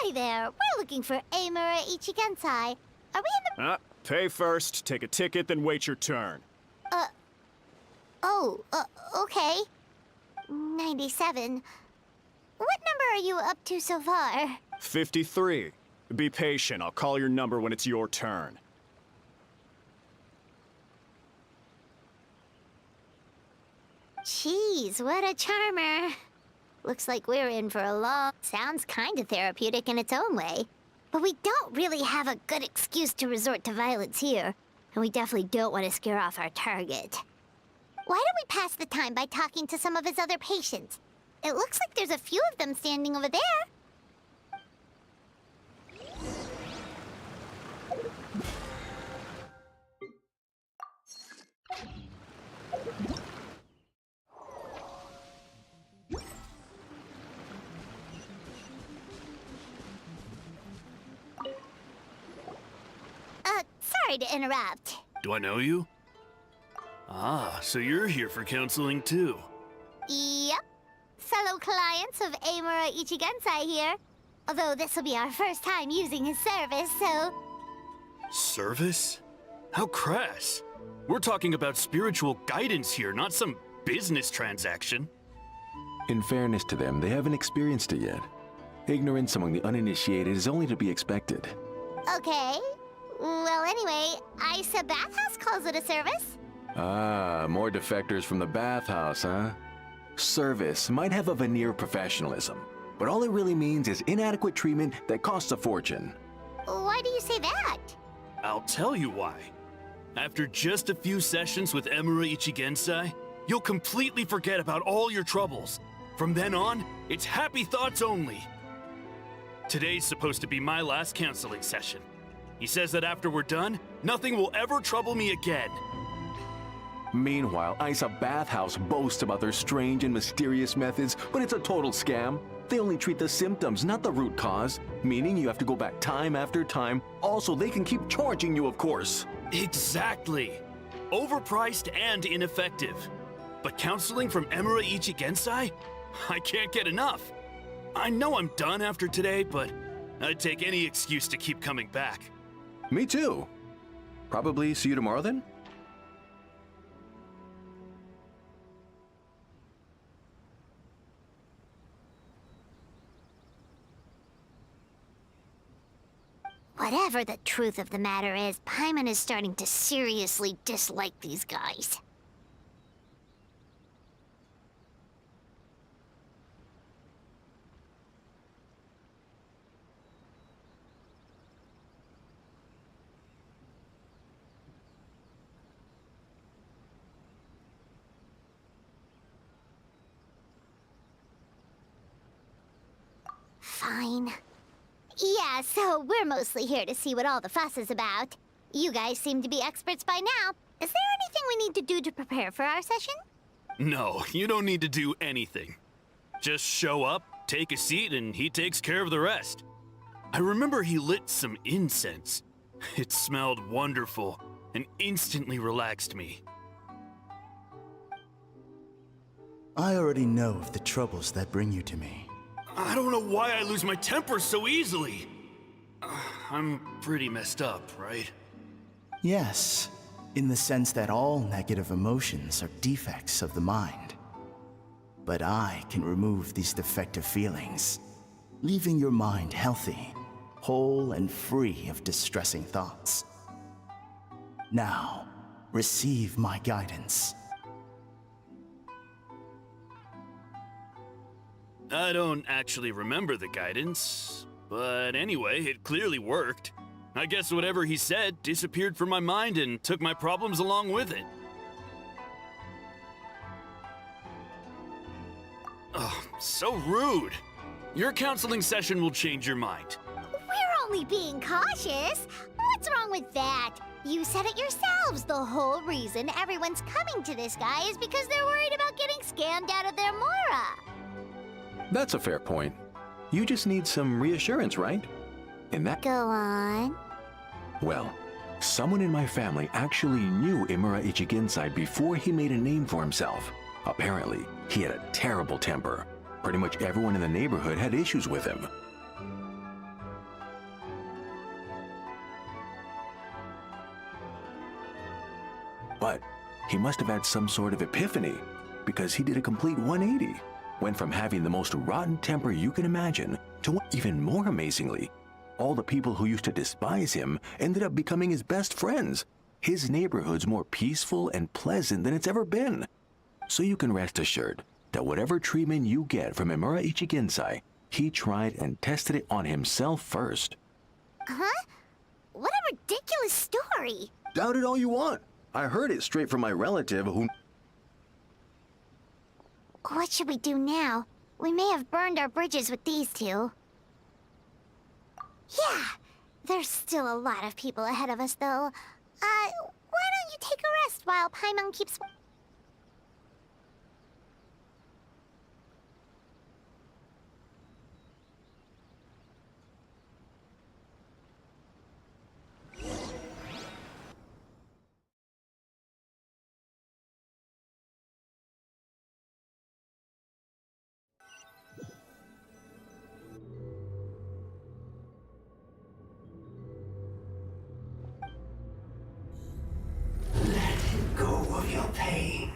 Hi there. We're looking for Amura Ichigensai. Are we in the... Pay first, take a ticket, then wait your turn. Okay. 97. What number are you up to so far? 53. Be patient, I'll call your number when it's your turn. Jeez, what a charmer. Looks like we're in for a long... Sounds kinda therapeutic in its own way. But we don't really have a good excuse to resort to violence here. And we definitely don't want to scare off our target. Why don't we pass the time by talking to some of his other patients? It looks like there's a few of them standing over there. Sorry to interrupt. Do I know you? Ah, so you're here for counseling too. Yep. Fellow clients of Amura Ichigensai here. Although this will be our first time using his service, so... Service? How crass. We're talking about spiritual guidance here, not some business transaction. In fairness to them, they haven't experienced it yet. Ignorance among the uninitiated is only to be expected. Okay. Well, anyway, Isa Bathhouse calls it a service. Ah, more defectors from the bathhouse, huh? Service might have a veneer of professionalism, but all it really means is inadequate treatment that costs a fortune. Why do you say that? I'll tell you why. After just a few sessions with Amura Ichigensai, you'll completely forget about all your troubles. From then on, it's happy thoughts only. Today's supposed to be my last counseling session. He says that after we're done, nothing will ever trouble me again. Meanwhile, Isa Bathhouse boasts about their strange and mysterious methods, but it's a total scam. They only treat the symptoms, not the root cause, meaning you have to go back time after time. Also, they can keep charging you, of course. Exactly. Overpriced and ineffective. But counseling from Amura Ichigensai? I can't get enough. I know I'm done after today, but I'd take any excuse to keep coming back. Me too. Probably see you tomorrow then? Whatever the truth of the matter is, Paimon is starting to seriously dislike these guys. Fine. Yeah, so we're mostly here to see what all the fuss is about. You guys seem to be experts by now. Is there anything we need to do to prepare for our session? No, you don't need to do anything. Just show up, take a seat, and he takes care of the rest. I remember he lit some incense. It smelled wonderful and instantly relaxed me. I already know of the troubles that bring you to me. I don't know why I lose my temper so easily. I'm pretty messed up, right? Yes, in the sense that all negative emotions are defects of the mind. But I can remove these defective feelings, leaving your mind healthy, whole and free of distressing thoughts. Now, receive my guidance. I don't actually remember the guidance, but anyway, it clearly worked. I guess whatever he said disappeared from my mind and took my problems along with it. Oh, so rude. Your counseling session will change your mind. We're only being cautious. What's wrong with that? You said it yourselves. The whole reason everyone's coming to this guy is because they're worried about getting scammed out of their Mora. That's a fair point. You just need some reassurance, right? And that... Go on. Well, someone in my family actually knew Amura Ichigensai before he made a name for himself. Apparently, he had a terrible temper. Pretty much everyone in the neighborhood had issues with him. But he must have had some sort of epiphany, because he did a complete 180. Went from having the most rotten temper you can imagine to, even more amazingly, all the people who used to despise him ended up becoming his best friends. His neighborhood's more peaceful and pleasant than it's ever been. So you can rest assured that whatever treatment you get from Emura Ichigensai, he tried and tested it on himself first. Huh? What a ridiculous story! Doubt it all you want. I heard it straight from my relative who... What should we do now? We may have burned our bridges with these two. Yeah, there's still a lot of people ahead of us, though. Why don't you take a rest while Paimon keeps... Go of your pain.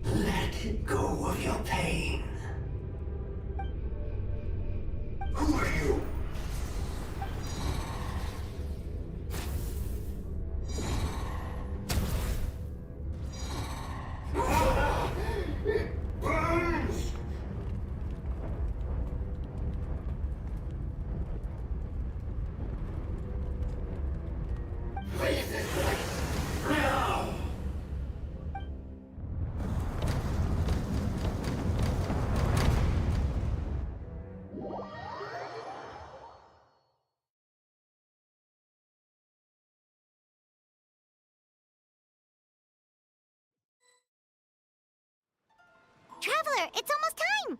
Let go of your pain. Who are you? Traveler, it's almost time!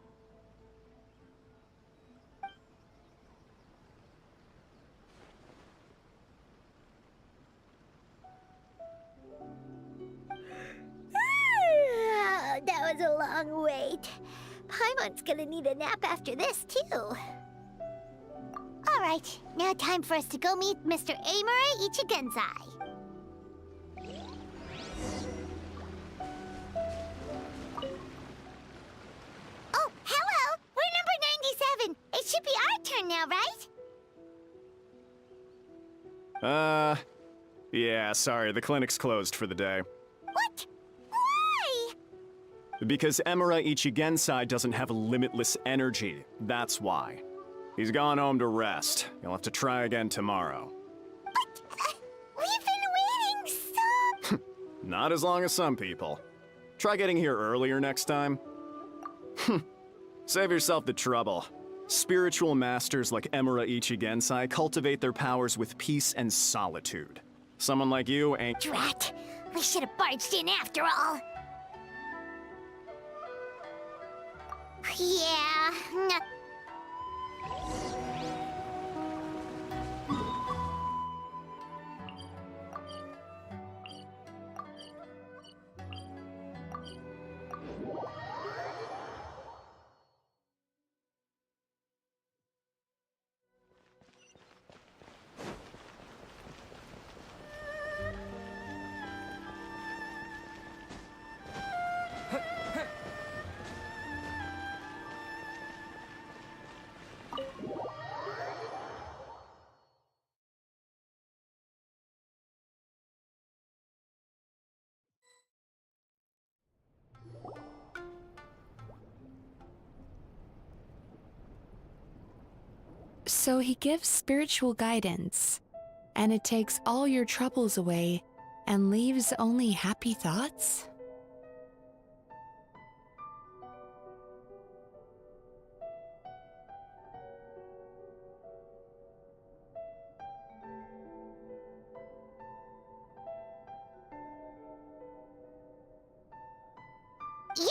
That was a long wait. Paimon's gonna need a nap after this, too. Alright, now time for us to go meet Mr. Emura Ichigensai. Oh, hello! We're number 97! It should be our turn now, right? Yeah, sorry, the clinic's closed for the day. What? Why? Because Emura Ichigensai doesn't have limitless energy, that's why. He's gone home to rest. You'll have to try again tomorrow. But, we've been waiting so... Not as long as some people. Try getting here earlier next time. Save yourself the trouble. Spiritual masters like Emura Ichigensai cultivate their powers with peace and solitude. Someone like you ain't... Drat! We should have barged in after all. Yeah... So he gives spiritual guidance, and it takes all your troubles away and leaves only happy thoughts? Yep!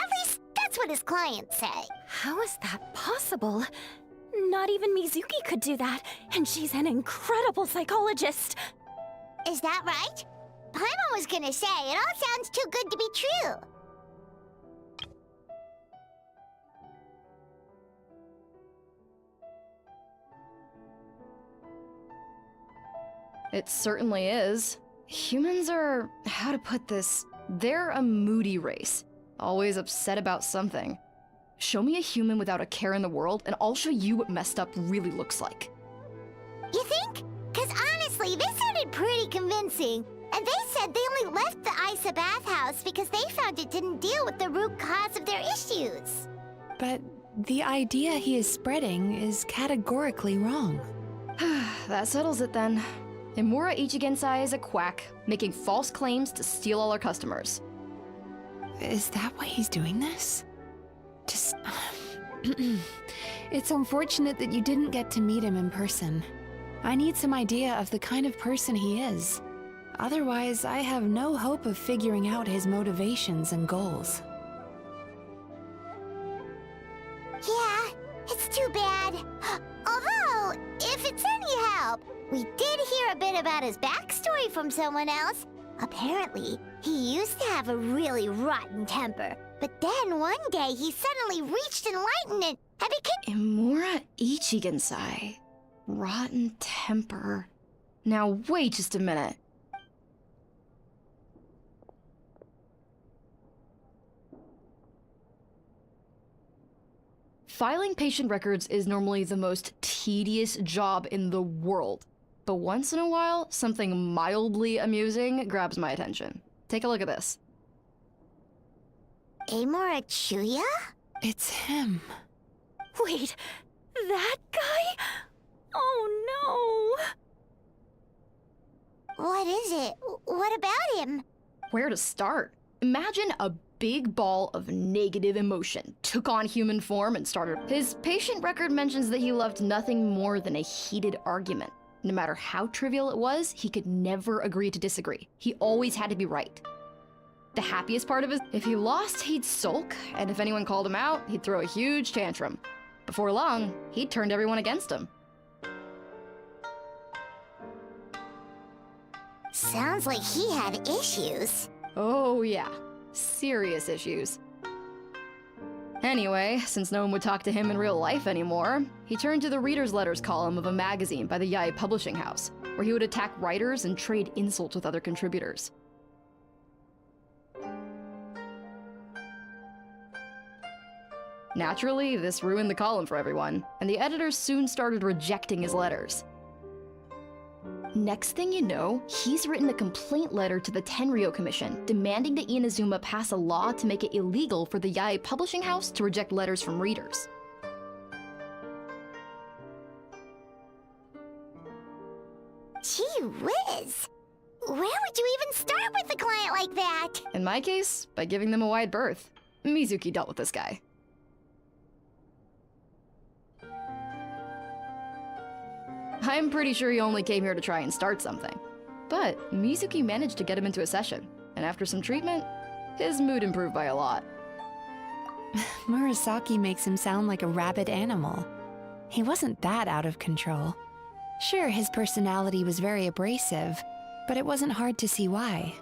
At least that's what his clients say. How is that possible? Not even Mizuki could do that, and she's an incredible psychologist. Is that right? Paimon was gonna say, it all sounds too good to be true. It certainly is. Humans are, how to put this, they're a moody race. Always upset about something. Show me a human without a care in the world, and I'll show you what messed up really looks like. You think? Cause honestly, this sounded pretty convincing. And they said they only left the Isa bathhouse because they found it didn't deal with the root cause of their issues. But the idea he is spreading is categorically wrong. That settles it then. Imura Ichigensai is a quack, making false claims to steal all our customers. Is that why he's doing this? Just... It's unfortunate that you didn't get to meet him in person. I need some idea of the kind of person he is. Otherwise, I have no hope of figuring out his motivations and goals. Yeah, it's too bad. Although, if it's any help, we did hear a bit about his backstory from someone else. Apparently, he used to have a really rotten temper. But then one day he suddenly reached enlightenment and became— Imura Ichigensai. Rotten temper. Now wait just a minute. Filing patient records is normally the most tedious job in the world. But once in a while, something mildly amusing grabs my attention. Take a look at this. Amora Chuya? It's him. Wait, that guy? Oh no! What is it? What about him? Where to start? Imagine a big ball of negative emotion took on human form and started. His patient record mentions that he loved nothing more than a heated argument. No matter how trivial it was, he could never agree to disagree. He always had to be right. The happiest part of it, if he lost, he'd sulk, and if anyone called him out, he'd throw a huge tantrum. Before long, he'd turned everyone against him. Sounds like he had issues. Oh yeah, serious issues. Anyway, since no one would talk to him in real life anymore, he turned to the reader's letters column of a magazine by the Yae Publishing House, where he would attack writers and trade insults with other contributors. Naturally, this ruined the column for everyone, and the editors soon started rejecting his letters. Next thing you know, he's written a complaint letter to the Tenryo Commission, demanding that Inazuma pass a law to make it illegal for the Yae Publishing House to reject letters from readers. Gee whiz! Where would you even start with a client like that? In my case, by giving them a wide berth. Mizuki dealt with this guy. I'm pretty sure he only came here to try and start something. But Mizuki managed to get him into a session, and after some treatment, his mood improved by a lot. Murasaki makes him sound like a rabid animal. He wasn't that out of control. Sure, his personality was very abrasive, but it wasn't hard to see why.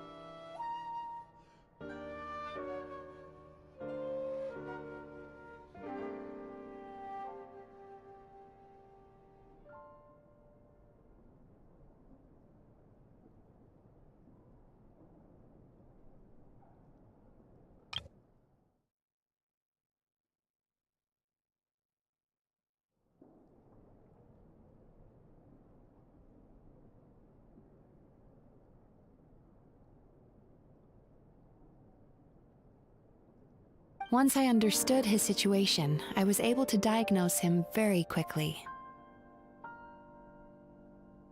Once I understood his situation, I was able to diagnose him very quickly.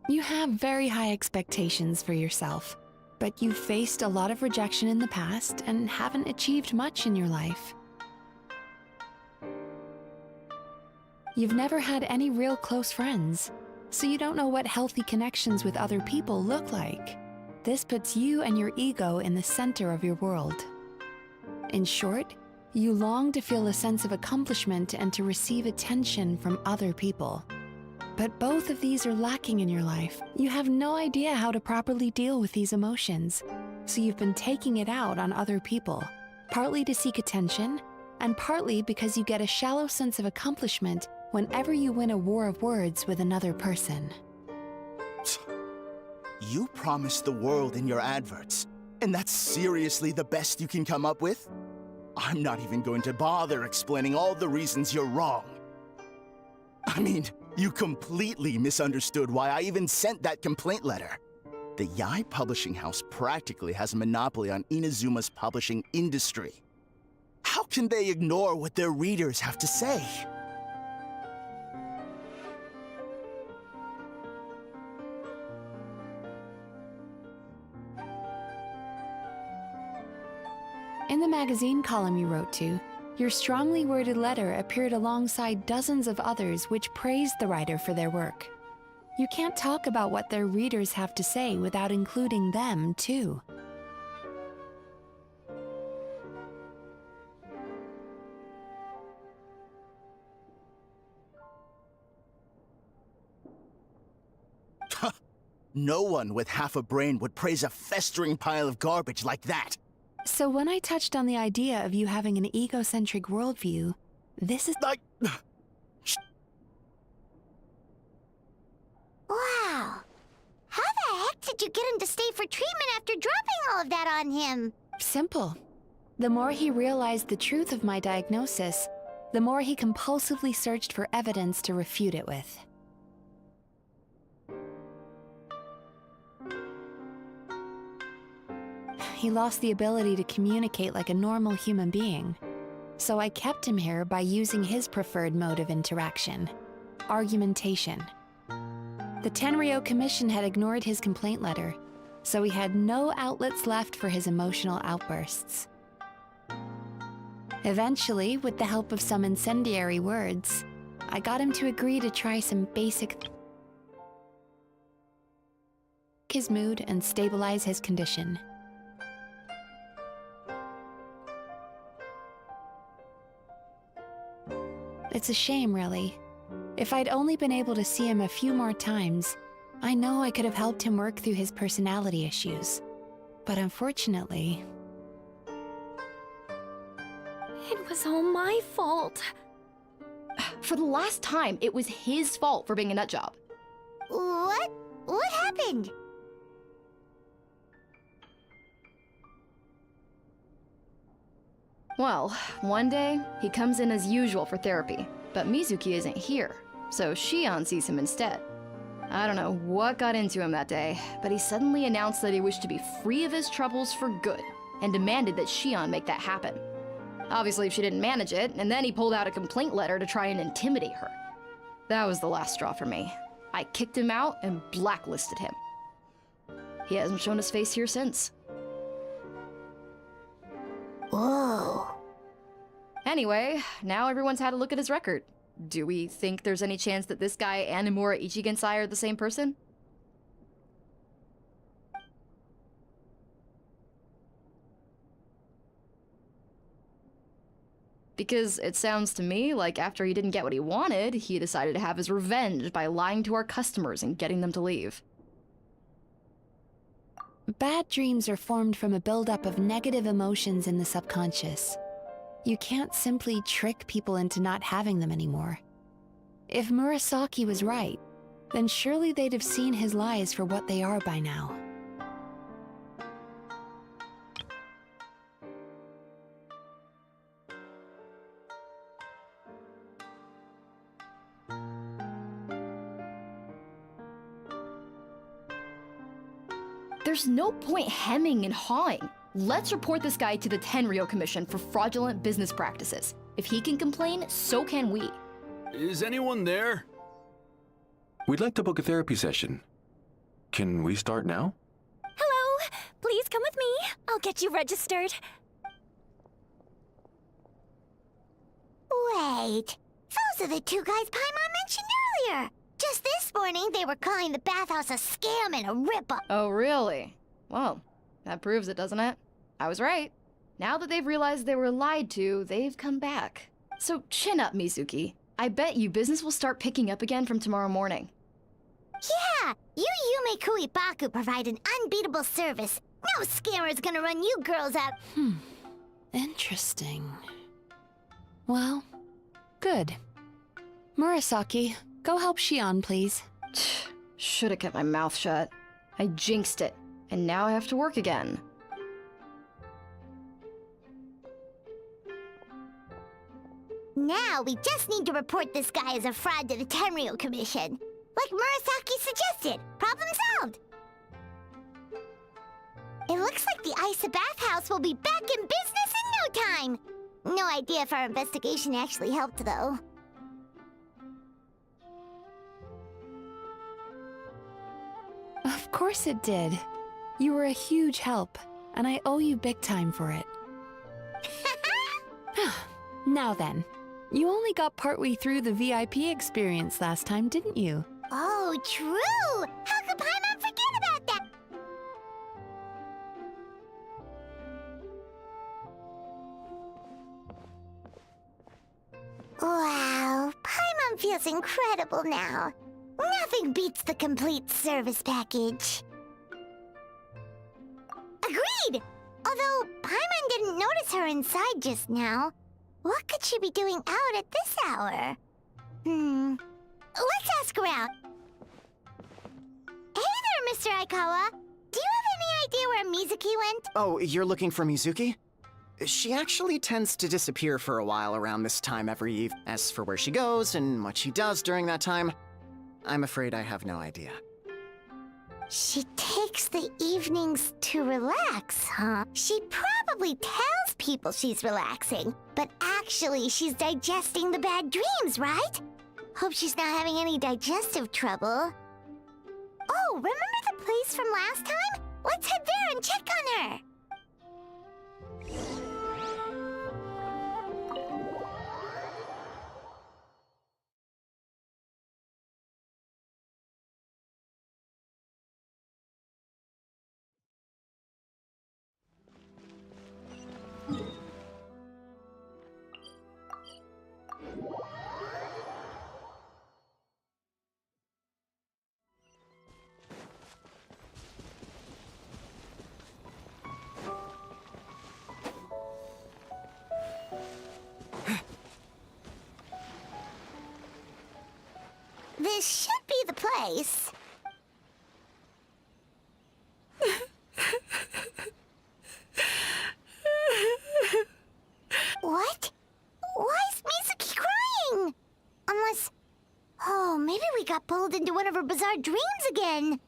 You have very high expectations for yourself, but you've faced a lot of rejection in the past and haven't achieved much in your life. You've never had any real close friends, so you don't know what healthy connections with other people look like. This puts you and your ego in the center of your world. In short, you long to feel a sense of accomplishment and to receive attention from other people. But both of these are lacking in your life. You have no idea how to properly deal with these emotions, so you've been taking it out on other people, partly to seek attention, and partly because you get a shallow sense of accomplishment whenever you win a war of words with another person. You promised the world in your adverts, and that's seriously the best you can come up with? I'm not even going to bother explaining all the reasons you're wrong. I mean, you completely misunderstood why I even sent that complaint letter. The Yae Publishing House practically has a monopoly on Inazuma's publishing industry. How can they ignore what their readers have to say? In the magazine column you wrote to, your strongly worded letter appeared alongside dozens of others which praised the writer for their work. You can't talk about what their readers have to say without including them, too. No one with half a brain would praise a festering pile of garbage like that. So when I touched on the idea of you having an egocentric worldview, this is... Wow. How the heck did you get him to stay for treatment after dropping all of that on him? simple. The more he realized the truth of my diagnosis, the more he compulsively searched for evidence to refute it with. He lost the ability to communicate like a normal human being. So I kept him here by using his preferred mode of interaction: argumentation. The Tenryo Commission had ignored his complaint letter, so he had no outlets left for his emotional outbursts. Eventually, with the help of some incendiary words, I got him to agree to try some basic his mood and stabilize his condition. It's a shame, really. If I'd only been able to see him a few more times, I know I could have helped him work through his personality issues. But unfortunately... It was all my fault. For the last time, it was his fault for being a nutjob. What? What happened? Well, one day, he comes in as usual for therapy, but Mizuki isn't here, so Shion sees him instead. I don't know what got into him that day, but he suddenly announced that he wished to be free of his troubles for good, and demanded that Shion make that happen. Obviously, she didn't manage it, and then he pulled out a complaint letter to try and intimidate her. That was the last straw for me. I kicked him out and blacklisted him. He hasn't shown his face here since. Whoa. Anyway, now everyone's had a look at his record. Do we think there's any chance that this guy and Nomura Ichigensai are the same person? Because it sounds to me like after he didn't get what he wanted, he decided to have his revenge by lying to our customers and getting them to leave. Bad dreams are formed from a buildup of negative emotions in the subconscious. You can't simply trick people into not having them anymore. If Murasaki was right, then surely they'd have seen his lies for what they are by now. There's no point hemming and hawing. Let's report this guy to the Tenryo Commission for fraudulent business practices. If he can complain, so can we. Is anyone there? We'd like to book a therapy session. Can we start now? Hello! Please come with me. I'll get you registered. Wait. Those are the two guys Paimon mentioned earlier. Just this morning, they were calling the bathhouse a scam and a rip-off. Oh, really? Well, that proves it, doesn't it? I was right. Now that they've realized they were lied to, they've come back. So chin up, Mizuki. I bet you business will start picking up again from tomorrow morning. Yeah, you Yume Kuibaku provide an unbeatable service. No scammer's gonna run you girls out. Interesting. Well, good. Murasaki, go help Shion, please. Should've kept my mouth shut. I jinxed it, and now I have to work again. Now we just need to report this guy as a fraud to the Tenryo Commission. Like Murasaki suggested. Problem solved. It looks like the Isa bathhouse will be back in business in no time. No idea if our investigation actually helped, though. Of course it did. You were a huge help, and I owe you big time for it. Now then, you only got partway through the VIP experience last time, didn't you? Oh, true! How could Paimon forget about that? Wow, Paimon feels incredible now. Nothing beats the complete service package. Agreed! Although Paimon didn't notice her inside just now. What could she be doing out at this hour? Let's ask around. Hey there, Mr. Aikawa. Do you have any idea where Mizuki went? Oh, you're looking for Mizuki? She actually tends to disappear for a while around this time every eve. As for where she goes and what she does during that time, I'm afraid I have no idea. She takes the evenings to relax, huh? She probably tells people she's relaxing, but actually she's digesting the bad dreams, right? Hope she's not having any digestive trouble. Oh, remember the place from last time? Let's head there and check on her. This should be the place. What? Why is Mizuki crying? Unless... Oh, maybe we got pulled into one of her bizarre dreams again.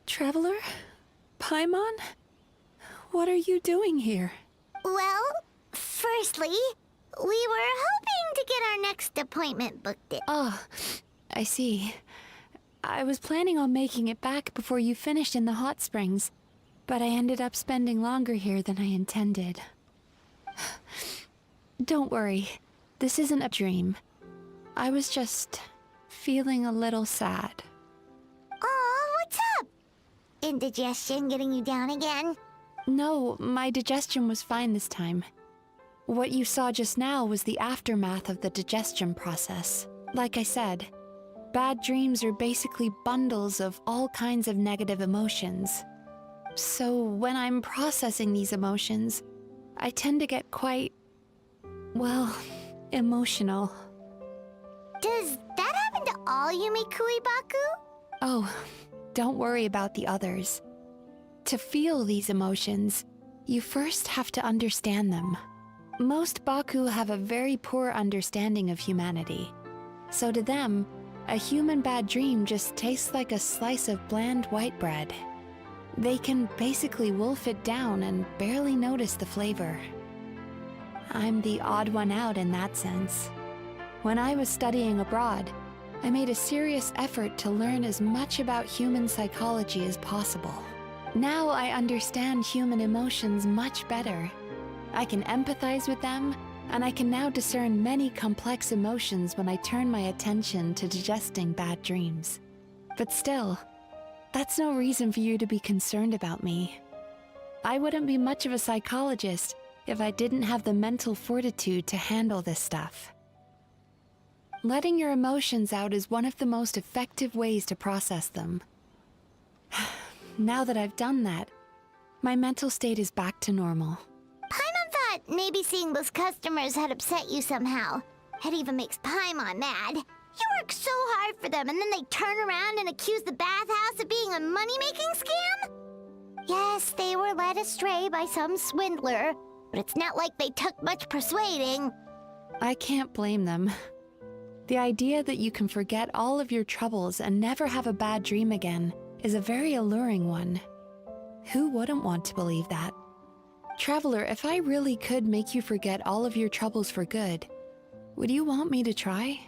Traveler? Paimon? What are you doing here? Well, firstly, we were hoping to get our next appointment booked in. Oh, I see. I was planning on making it back before you finished in the hot springs, but I ended up spending longer here than I intended. Don't worry, this isn't a dream. I was just feeling a little sad. Aw, what's up? Indigestion getting you down again? No, my digestion was fine this time. What you saw just now was the aftermath of the digestion process. Like I said, bad dreams are basically bundles of all kinds of negative emotions. So when I'm processing these emotions, I tend to get quite, well, emotional. Does that happen to all Yume Kuibaku? Oh, don't worry about the others. To feel these emotions, you first have to understand them. Most Baku have a very poor understanding of humanity. So to them, a human bad dream just tastes like a slice of bland white bread. They can basically wolf it down and barely notice the flavor. I'm the odd one out in that sense. When I was studying abroad, I made a serious effort to learn as much about human psychology as possible. Now I understand human emotions much better. I can empathize with them, and I can now discern many complex emotions when I turn my attention to digesting bad dreams. But still, That's no reason for you to be concerned about me. I wouldn't be much of a psychologist if I didn't have the mental fortitude to handle this stuff. Letting your emotions out is one of the most effective ways to process them. Now that I've done that, my mental state is back to normal. Paimon thought maybe seeing those customers had upset you somehow. It even makes Paimon mad. You work so hard for them, and then they turn around and accuse the bathhouse of being a money-making scam? Yes, they were led astray by some swindler, but it's not like they took much persuading. I can't blame them. The idea that you can forget all of your troubles and never have a bad dream again is a very alluring one. Who wouldn't want to believe that? Traveler, if I really could make you forget all of your troubles for good, would you want me to try?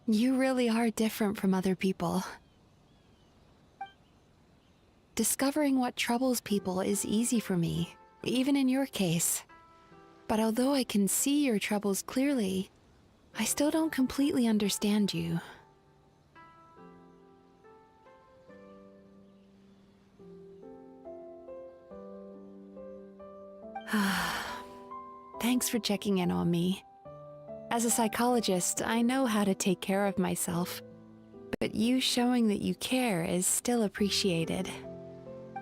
You really are different from other people. Discovering what troubles people is easy for me, even in your case. But although I can see your troubles clearly, I still don't completely understand you. Thanks for checking in on me. As a psychologist, I know how to take care of myself, but you showing that you care is still appreciated.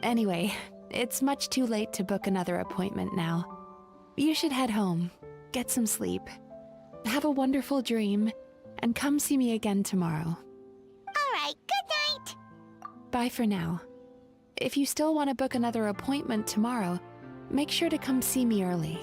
Anyway, it's much too late to book another appointment now. You should head home, get some sleep, have a wonderful dream, and come see me again tomorrow. All right, good night. Bye for now. If you still want to book another appointment tomorrow, make sure to come see me early.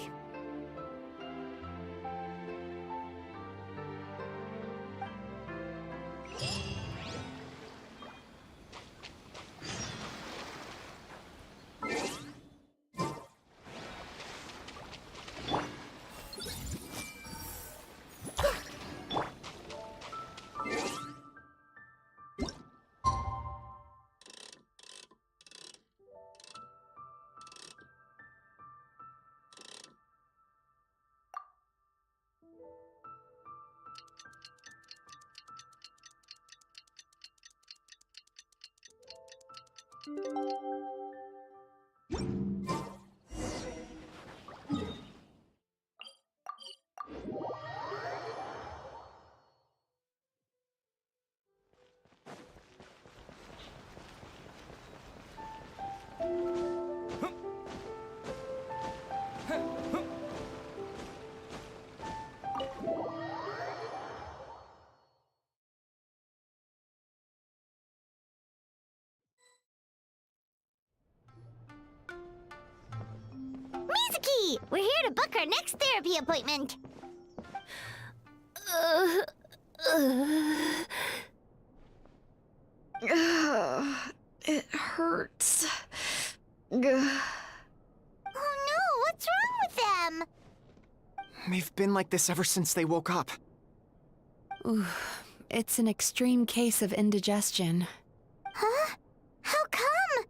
Mizuki, we're here to book our next therapy appointment. It hurts. Oh no, what's wrong with them? They've been like this ever since they woke up. Ooh, it's an extreme case of indigestion. Huh? How come?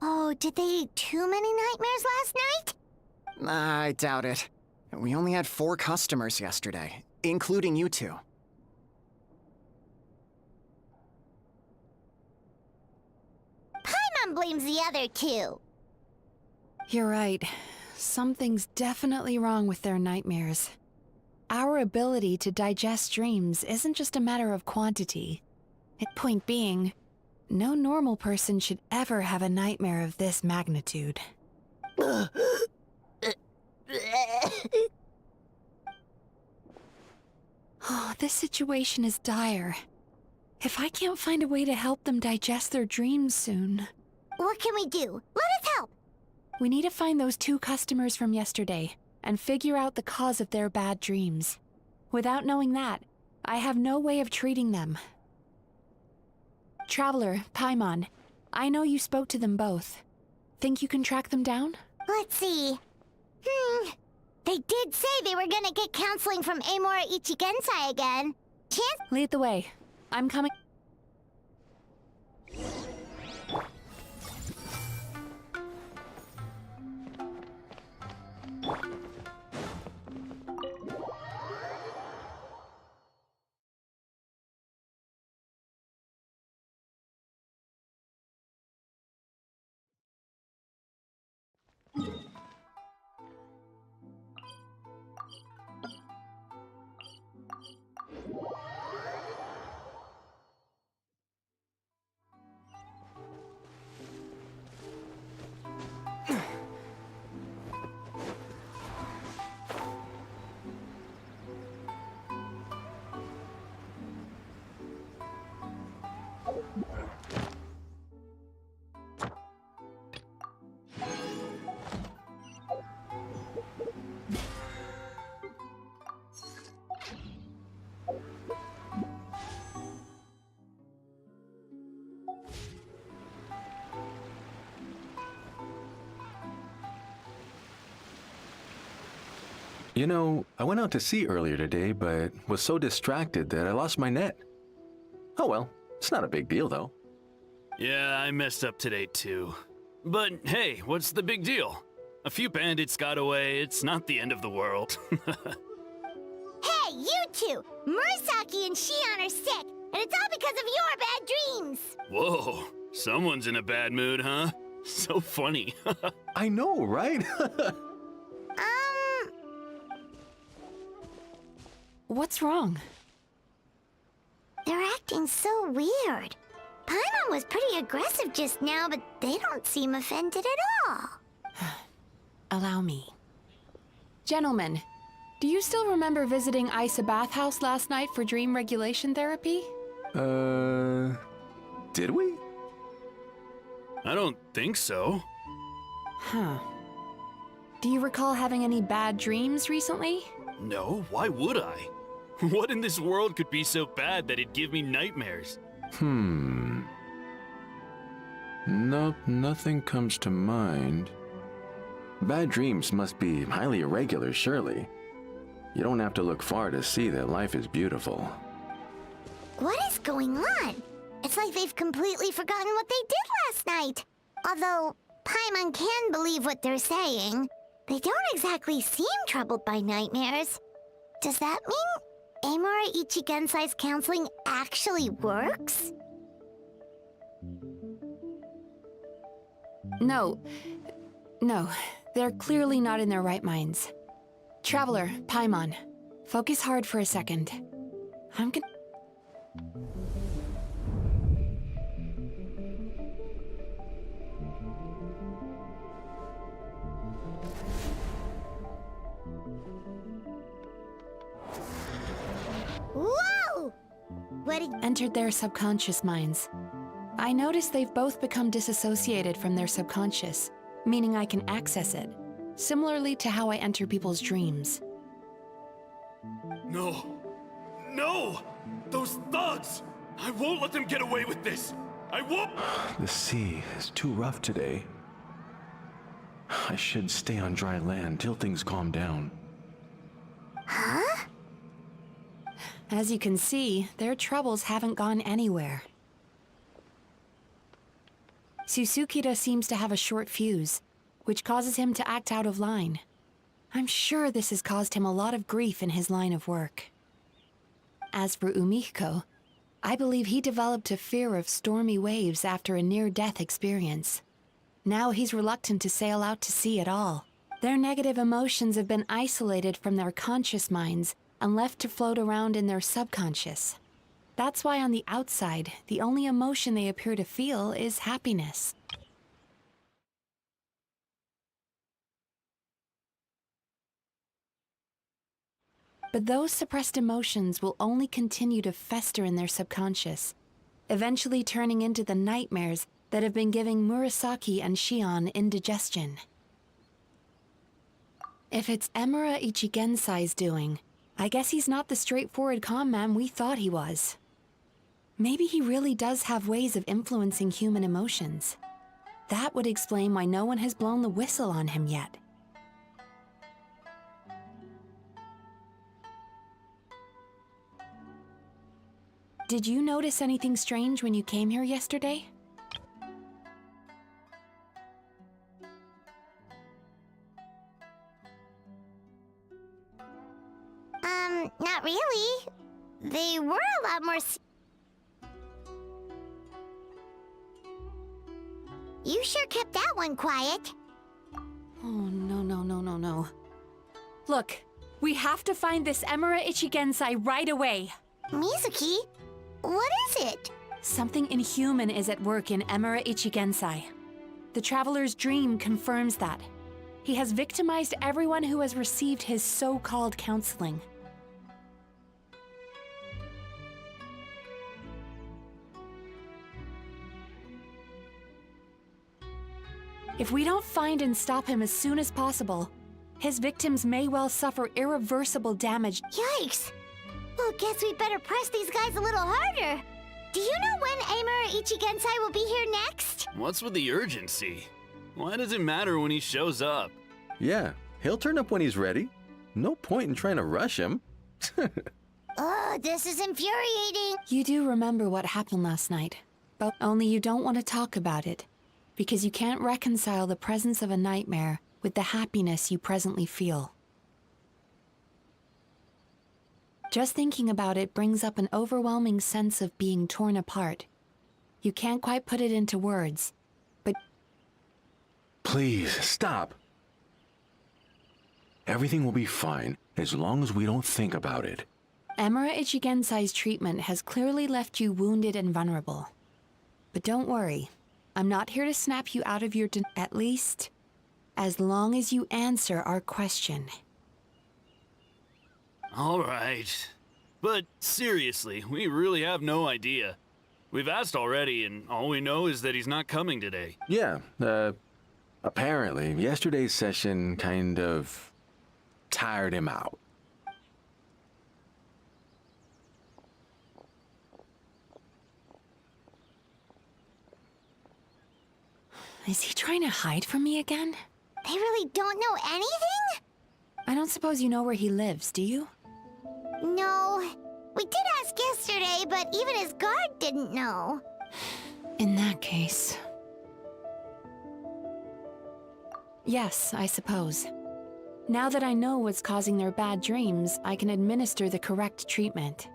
Oh, did they eat too many nightmares last night? I doubt it. We only had 4 customers yesterday, including you two. Paimon blames the other 2. You're right. Something's definitely wrong with their nightmares. Our ability to digest dreams isn't just a matter of quantity. Point being, no normal person should ever have a nightmare of this magnitude. Oh, this situation is dire. If I can't find a way to help them digest their dreams soon... What can we do? Let us help! We need to find those 2 customers from yesterday and figure out the cause of their bad dreams. Without knowing that, I have no way of treating them. Traveler, Paimon, I know you spoke to them both. Think you can track them down? Let's see. They did say they were gonna get counseling from Amora Ichigensai again. Chance? Lead the way. I'm coming. You know, I went out to sea earlier today, but was so distracted that I lost my net. Oh well, it's not a big deal though. Yeah, I messed up today too. But hey, what's the big deal? A few bandits got away, it's not the end of the world. Hey, you two! Murasaki and Shion are sick, and it's all because of your bad dreams! Whoa, someone's in a bad mood, huh? So funny. I know, right? What's wrong? They're acting so weird. Paimon was pretty aggressive just now, but they don't seem offended at all. Allow me. Gentlemen, do you still remember visiting Isa Bathhouse last night for dream regulation therapy? Did we? I don't think so. Huh. Do you recall having any bad dreams recently? No, why would I? What in this world could be so bad that it'd give me nightmares? Nope, nothing comes to mind. Bad dreams must be highly irregular, surely. You don't have to look far to see that life is beautiful. What is going on? It's like they've completely forgotten what they did last night. Although Paimon can believe what they're saying, they don't exactly seem troubled by nightmares. Does that mean Amora Ichigensai's counseling actually works? No, they're clearly not in their right minds. Traveler, Paimon, focus hard for a second. I'm gonna... Whoa! What did... entered their subconscious minds. I noticed they've both become disassociated from their subconscious, meaning I can access it, similarly to how I enter people's dreams. No. No! Those thugs! I won't let them get away with this! I won't! The sea is too rough today. I should stay on dry land till things calm down. Huh? As you can see, their troubles haven't gone anywhere. Susukida seems to have a short fuse, which causes him to act out of line. I'm sure this has caused him a lot of grief in his line of work. As for Umihiko, I believe he developed a fear of stormy waves after a near-death experience. Now he's reluctant to sail out to sea at all. Their negative emotions have been isolated from their conscious minds and left to float around in their subconscious. That's why on the outside, the only emotion they appear to feel is happiness. But those suppressed emotions will only continue to fester in their subconscious, eventually turning into the nightmares that have been giving Murasaki and Shion indigestion. If it's Emura Ichigensai's doing, I guess he's not the straightforward calm man we thought he was. Maybe he really does have ways of influencing human emotions. That would explain why no one has blown the whistle on him yet. Did you notice anything strange when you came here yesterday? Not really. They were a lot more You sure kept that one quiet. Oh, no. Look, we have to find this Emura Ichigensai right away. Mizuki, what is it? Something inhuman is at work in Emura Ichigensai. The Traveler's Dream confirms that. He has victimized everyone who has received his so-called counseling. If we don't find and stop him as soon as possible, his victims may well suffer irreversible damage. Yikes! Well, guess we better press these guys a little harder. Do you know when Emura Ichigensai will be here next? What's with the urgency? Why does it matter when he shows up? Yeah, he'll turn up when he's ready. No point in trying to rush him. Ugh, this is infuriating. You do remember what happened last night, but only you don't want to talk about it, because you can't reconcile the presence of a nightmare with the happiness you presently feel. Just thinking about it brings up an overwhelming sense of being torn apart. You can't quite put it into words, but... Please, stop. Everything will be fine as long as we don't think about it. Emura Ichigensai's treatment has clearly left you wounded and vulnerable. But don't worry, I'm not here to snap you out of your at least, as long as you answer our question. All right. But seriously, we really have no idea. We've asked already, and all we know is that he's not coming today. Yeah, apparently, yesterday's session kind of tired him out. Is he trying to hide from me again? They really don't know anything? I don't suppose you know where he lives, do you? No. We did ask yesterday, but even his guard didn't know. In that case... Yes, I suppose. Now that I know what's causing their bad dreams, I can administer the correct treatment.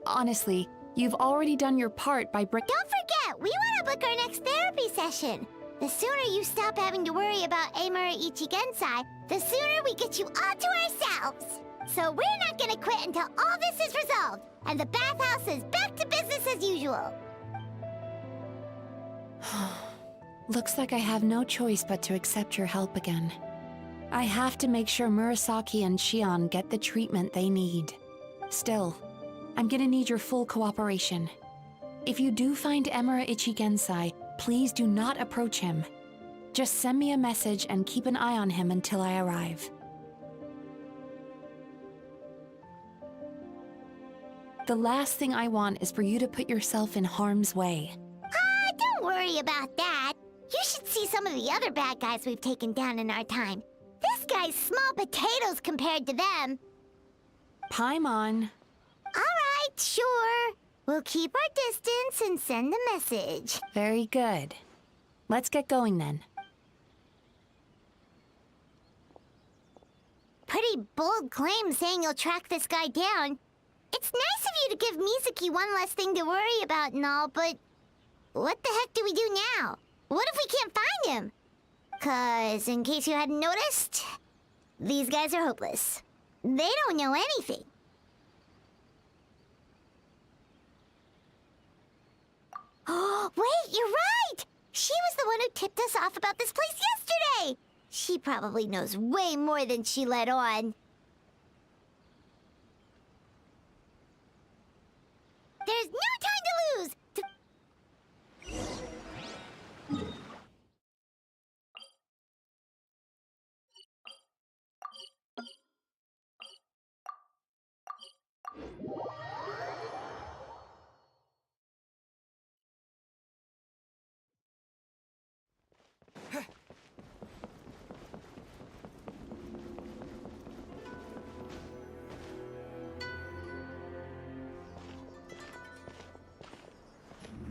Honestly, you've already done your part by Don't forget, we want to book our next therapy session. The sooner you stop having to worry about Emura Ichigensai, the sooner we get you all to ourselves. So we're not gonna quit until all this is resolved, and the bathhouse is back to business as usual. Looks like I have no choice but to accept your help again. I have to make sure Murasaki and Shion get the treatment they need. Still, I'm gonna need your full cooperation. If you do find Emura Ichigensai, please do not approach him. Just send me a message and keep an eye on him until I arrive. The last thing I want is for you to put yourself in harm's way. Don't worry about that. You should see some of the other bad guys we've taken down in our time. This guy's small potatoes compared to them. Paimon. All right, sure. We'll keep our distance and send the message. Very good. Let's get going then. Pretty bold claim saying you'll track this guy down. It's nice of you to give Mizuki one less thing to worry about and all, but what the heck do we do now? What if we can't find him? 'Cause, in case you hadn't noticed, these guys are hopeless. They don't know anything. Oh, wait, you're right! She was the one who tipped us off about this place yesterday! She probably knows way more than she let on.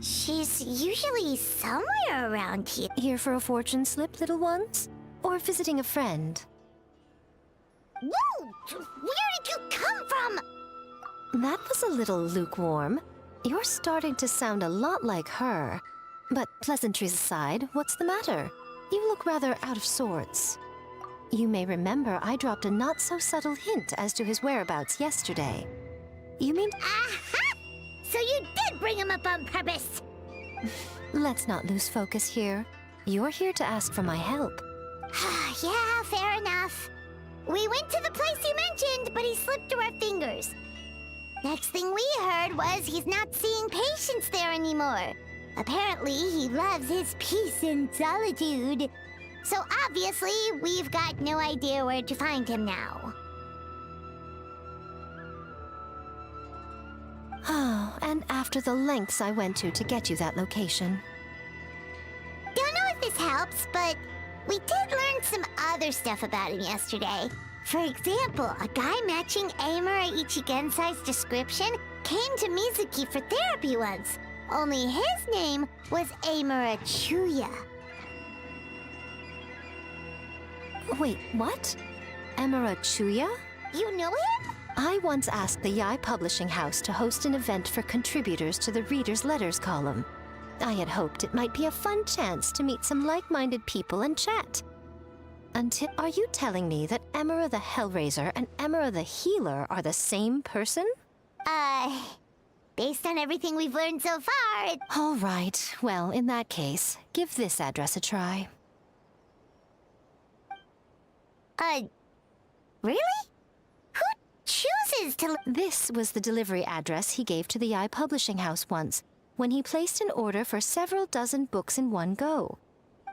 She's usually somewhere around here. Here for a fortune slip, little ones? Or visiting a friend? Whoa! Where did you come from? That was a little lukewarm. You're starting to sound a lot like her. But pleasantries aside, what's the matter? You look rather out of sorts. You may remember I dropped a not-so-subtle hint as to his whereabouts yesterday. You mean... Aha! So you did bring him up on purpose! Let's not lose focus here. You're here to ask for my help. Yeah, fair enough. We went to the place you mentioned, but he slipped through our fingers. Next thing we heard was he's not seeing patients there anymore. Apparently, he loves his peace and solitude. So obviously, we've got no idea where to find him now. Oh, and after the lengths I went to get you that location. Don't know if this helps, but we did learn some other stuff about him yesterday. For example, a guy matching Amura Ichigensai's description came to Mizuki for therapy once. Only his name was Amura Chuya. Wait, what? Amura Chuya? You know him? I once asked the Yai Publishing House to host an event for contributors to the Reader's Letters column. I had hoped it might be a fun chance to meet some like-minded people and chat. Are you telling me that Amura the Hellraiser and Amura the Healer are the same person? Based on everything we've learned so far, All right. Well, in that case, give this address a try. Really? Who chooses to... This was the delivery address he gave to the Yai Publishing House once, when he placed an order for several dozen books in one go.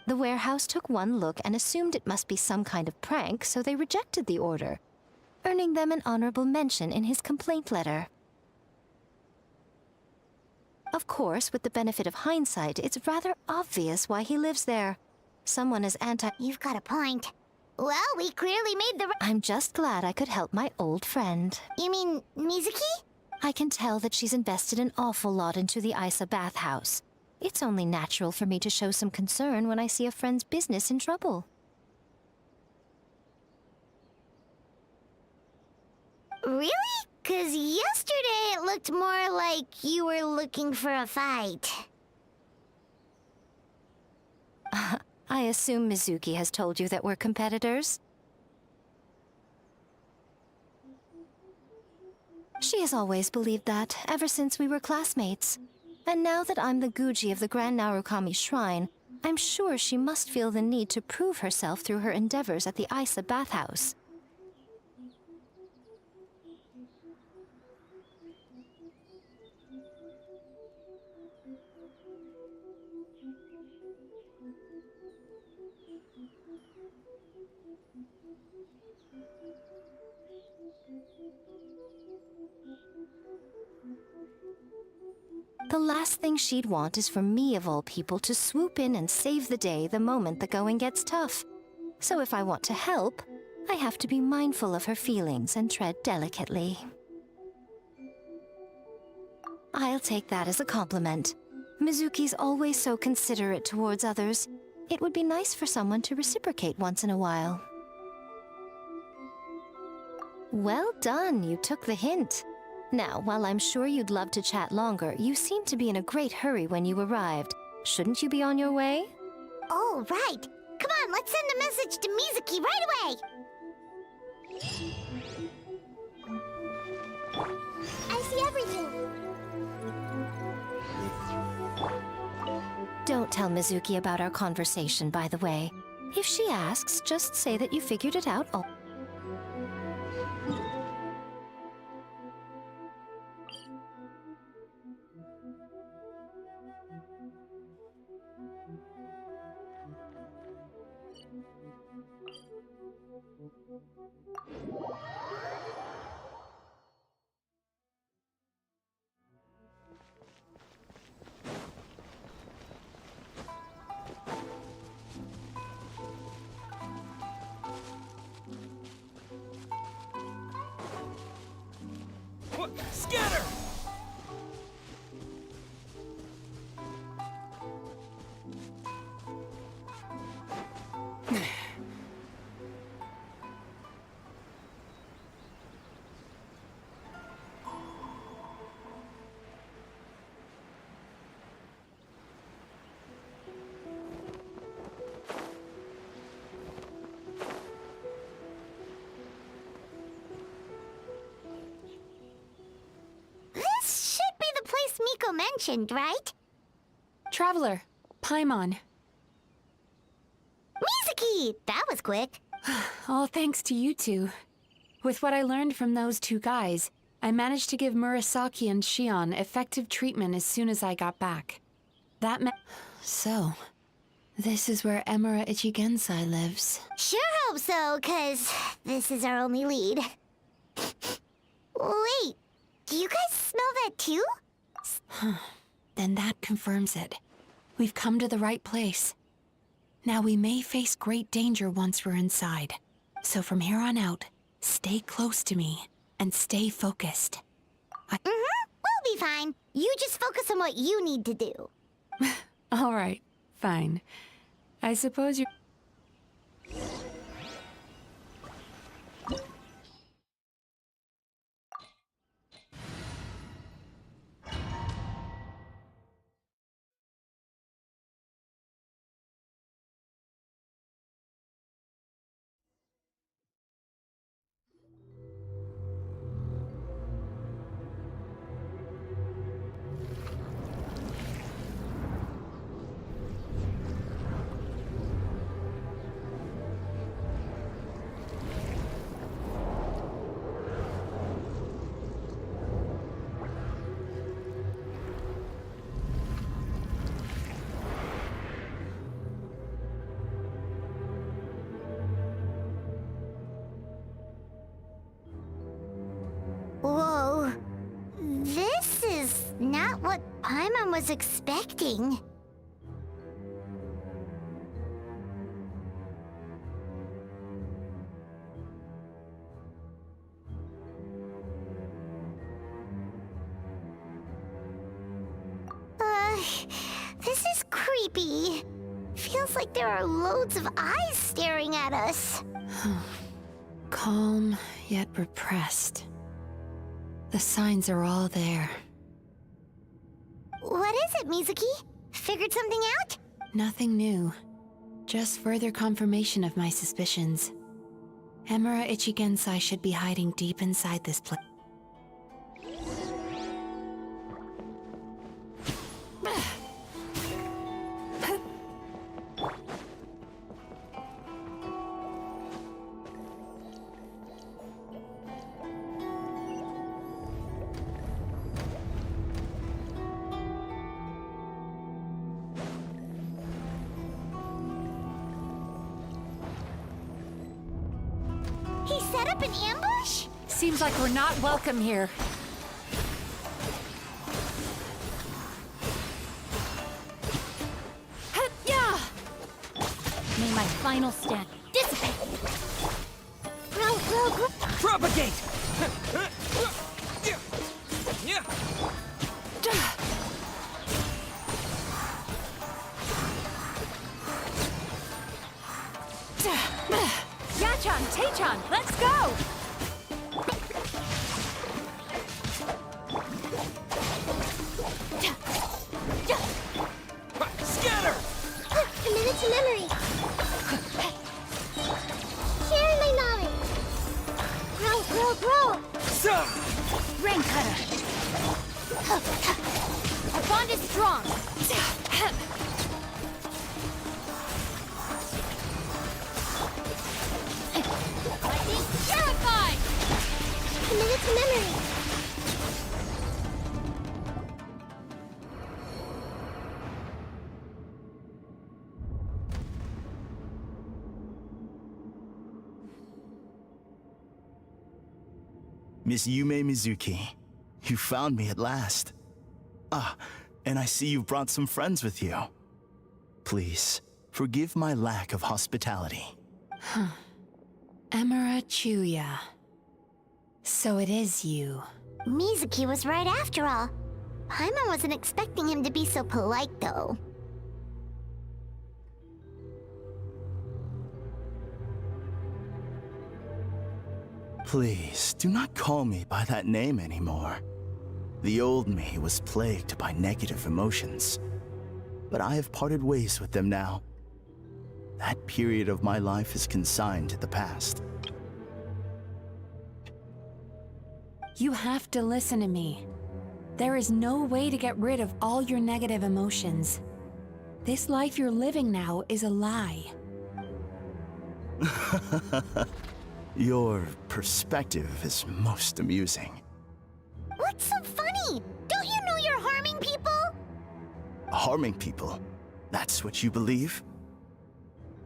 The warehouse took one look and assumed it must be some kind of prank, so they rejected the order, earning them an honorable mention in his complaint letter. Of course, with the benefit of hindsight, it's rather obvious why he lives there. Someone as You've got a point. Well, we clearly made the... I'm just glad I could help my old friend. You mean Mizuki? I can tell that she's invested an awful lot into the Isa bathhouse. It's only natural for me to show some concern when I see a friend's business in trouble. Really? 'Cause yesterday it looked more like you were looking for a fight. I assume Mizuki has told you that we're competitors? She has always believed that, ever since we were classmates. And now that I'm the Guji of the Grand Narukami Shrine, I'm sure she must feel the need to prove herself through her endeavors at the Isa bathhouse. The last thing she'd want is for me, of all people, to swoop in and save the day the moment the going gets tough. So if I want to help, I have to be mindful of her feelings and tread delicately. I'll take that as a compliment. Mizuki's always so considerate towards others. It would be nice for someone to reciprocate once in a while. Well done, you took the hint. Now, while I'm sure you'd love to chat longer, you seemed to be in a great hurry when you arrived. Shouldn't you be on your way? Oh, right. Come on, let's send a message to Mizuki right away. I see everything. Don't tell Mizuki about our conversation, by the way. If she asks, just say that you figured it out all. Scatter! mentioned, right? Traveler, Paimon. Mizuki! That was quick. All thanks to you two. With what I learned from those two guys, I managed to give Murasaki and Shion effective treatment as soon as I got back. That meant... So, this is where Emura Ichigensai lives. Sure hope so, 'cause this is our only lead. Wait, do you guys smell that too? Then that confirms it. We've come to the right place. Now we may face great danger once we're inside. So from here on out, stay close to me and stay focused. We'll be fine. You just focus on what you need to do. All right, fine. I suppose you... Whoa. This is not what Paimon was expecting. This is creepy. Feels like there are loads of eyes staring at us. Calm, yet repressed. The signs are all there. What is it, Mizuki? Figured something out? Nothing new. Just further confirmation of my suspicions. Emura Ichigensai should be hiding deep inside this place. He set up an ambush? Seems like we're not welcome here. Yeah! May my final stand dissipate! Propagate! Yachan, Taechan, let's go! Scatter! Committed to memory. Sharing my knowledge. Grow. Some! Rain cutter! Our bond is strong! Terrified! Committed to memory. Miss Yume Mizuki, you found me at last. Ah, and I see you've brought some friends with you. Please, forgive my lack of hospitality. Emura Chuya. So it is you. Mizuki was right after all. Paimon wasn't expecting him to be so polite, though. Please, do not call me by that name anymore. The old me was plagued by negative emotions, but I have parted ways with them now. That period of my life is consigned to the past. You have to listen to me. There is no way to get rid of all your negative emotions. This life you're living now is a lie. Your perspective is most amusing. What's so funny? Don't you know you're harming people? Harming people? That's what you believe?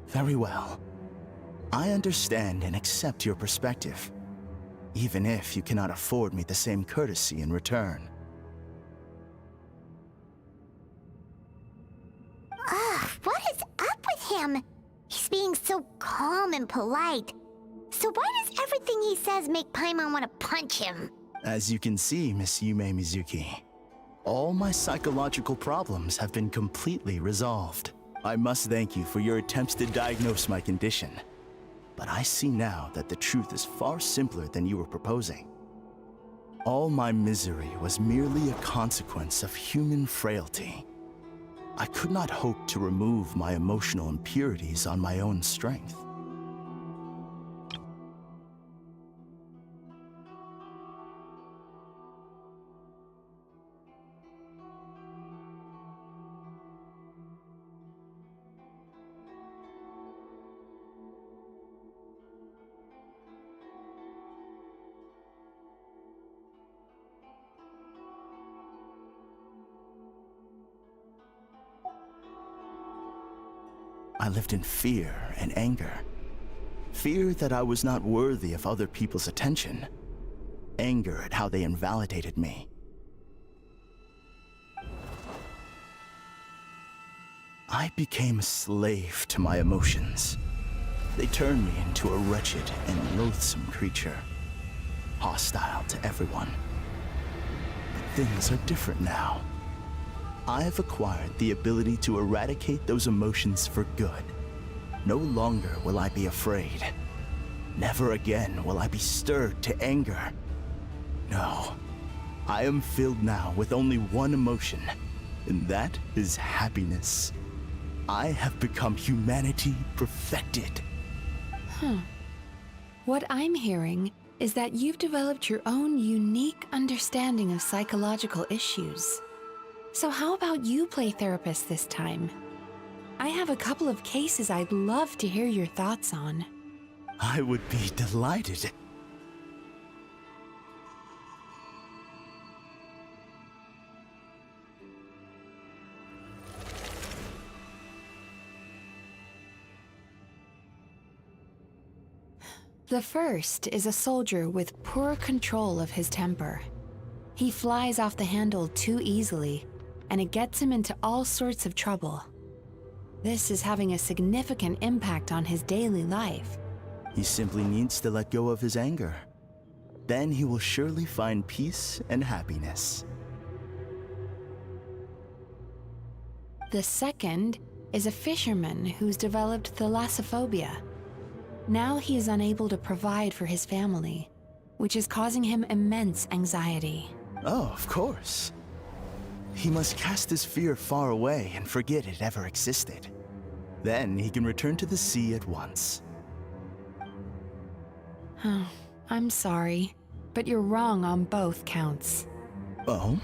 Very well. I understand and accept your perspective, even if you cannot afford me the same courtesy in return. Ugh, what is up with him? He's being so calm and polite. So why does everything he says make Paimon want to punch him? As you can see, Miss Yume Mizuki, all my psychological problems have been completely resolved. I must thank you for your attempts to diagnose my condition. But I see now that the truth is far simpler than you were proposing. All my misery was merely a consequence of human frailty. I could not hope to remove my emotional impurities on my own strength. I lived in fear and anger. Fear that I was not worthy of other people's attention. Anger at how they invalidated me. I became a slave to my emotions. They turned me into a wretched and loathsome creature, hostile to everyone. But things are different now. I have acquired the ability to eradicate those emotions for good. No longer will I be afraid. Never again will I be stirred to anger. No, I am filled now with only one emotion, and that is happiness. I have become humanity perfected. What I'm hearing is that you've developed your own unique understanding of psychological issues. So how about you play therapist this time? I have a couple of cases I'd love to hear your thoughts on. I would be delighted. The first is a soldier with poor control of his temper. He flies off the handle too easily, and it gets him into all sorts of trouble. This is having a significant impact on his daily life. He simply needs to let go of his anger. Then he will surely find peace and happiness. The second is a fisherman who's developed thalassophobia. Now he is unable to provide for his family, which is causing him immense anxiety. Oh, of course. He must cast his fear far away and forget it ever existed. Then he can return to the sea at once. I'm sorry, but you're wrong on both counts. Oh?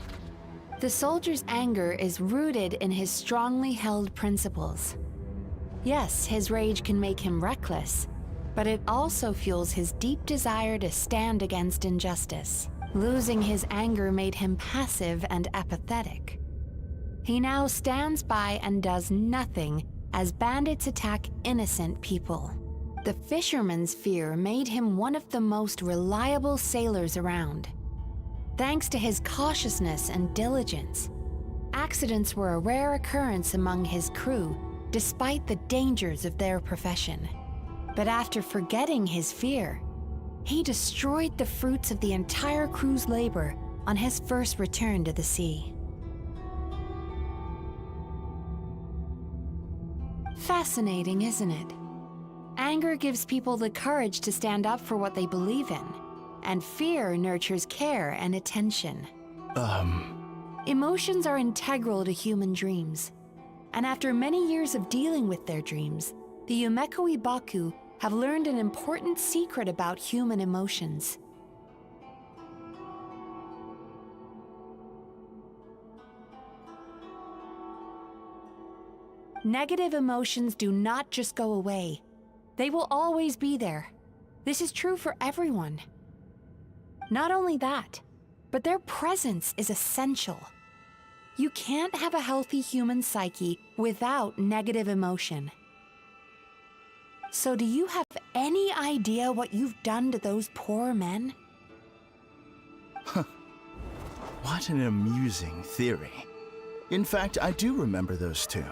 The soldier's anger is rooted in his strongly held principles. Yes, his rage can make him reckless, but it also fuels his deep desire to stand against injustice. Losing his anger made him passive and apathetic. He now stands by and does nothing as bandits attack innocent people. The fisherman's fear made him one of the most reliable sailors around. Thanks to his cautiousness and diligence, accidents were a rare occurrence among his crew, despite the dangers of their profession. But after forgetting his fear, he destroyed the fruits of the entire crew's labor on his first return to the sea. Fascinating, isn't it? Anger gives people the courage to stand up for what they believe in, and fear nurtures care and attention. Emotions are integral to human dreams, and after many years of dealing with their dreams, the Yumeko Ibaku have learned an important secret about human emotions. Negative emotions do not just go away. They will always be there. This is true for everyone. Not only that, but their presence is essential. You can't have a healthy human psyche without negative emotion. So do you have any idea what you've done to those poor men? What an amusing theory. In fact, I do remember those two.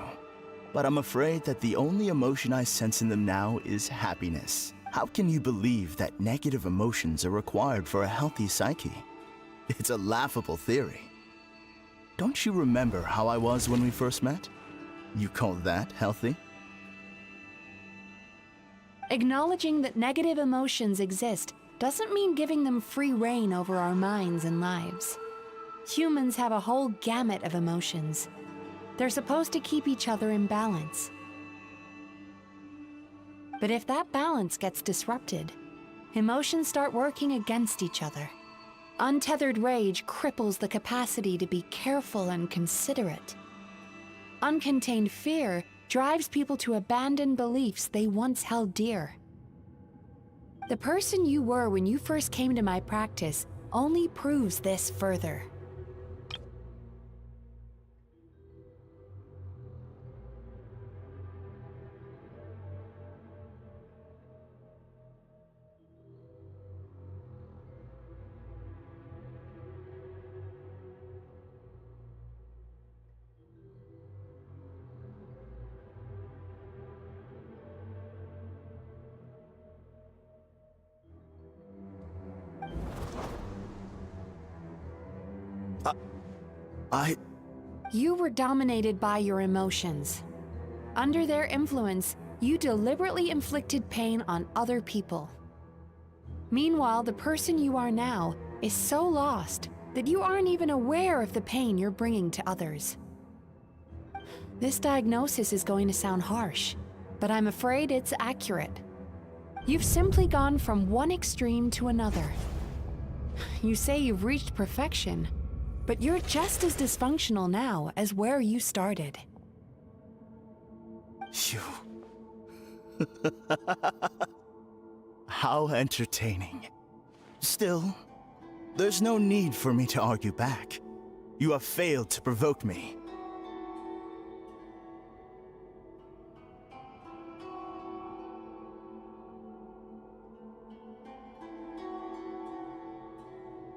But I'm afraid that the only emotion I sense in them now is happiness. How can you believe that negative emotions are required for a healthy psyche? It's a laughable theory. Don't you remember how I was when we first met? You call that healthy? Acknowledging that negative emotions exist doesn't mean giving them free rein over our minds and lives. Humans have a whole gamut of emotions. They're supposed to keep each other in balance. But if that balance gets disrupted, emotions start working against each other. Untethered rage cripples the capacity to be careful and considerate. Uncontained fear drives people to abandon beliefs they once held dear. The person you were when you first came to my practice only proves this further. You were dominated by your emotions. Under their influence, you deliberately inflicted pain on other people. Meanwhile, the person you are now is so lost that you aren't even aware of the pain you're bringing to others. This diagnosis is going to sound harsh, but I'm afraid it's accurate. You've simply gone from one extreme to another. You say you've reached perfection, but you're just as dysfunctional now as where you started. Phew. How entertaining. Still, there's no need for me to argue back. You have failed to provoke me.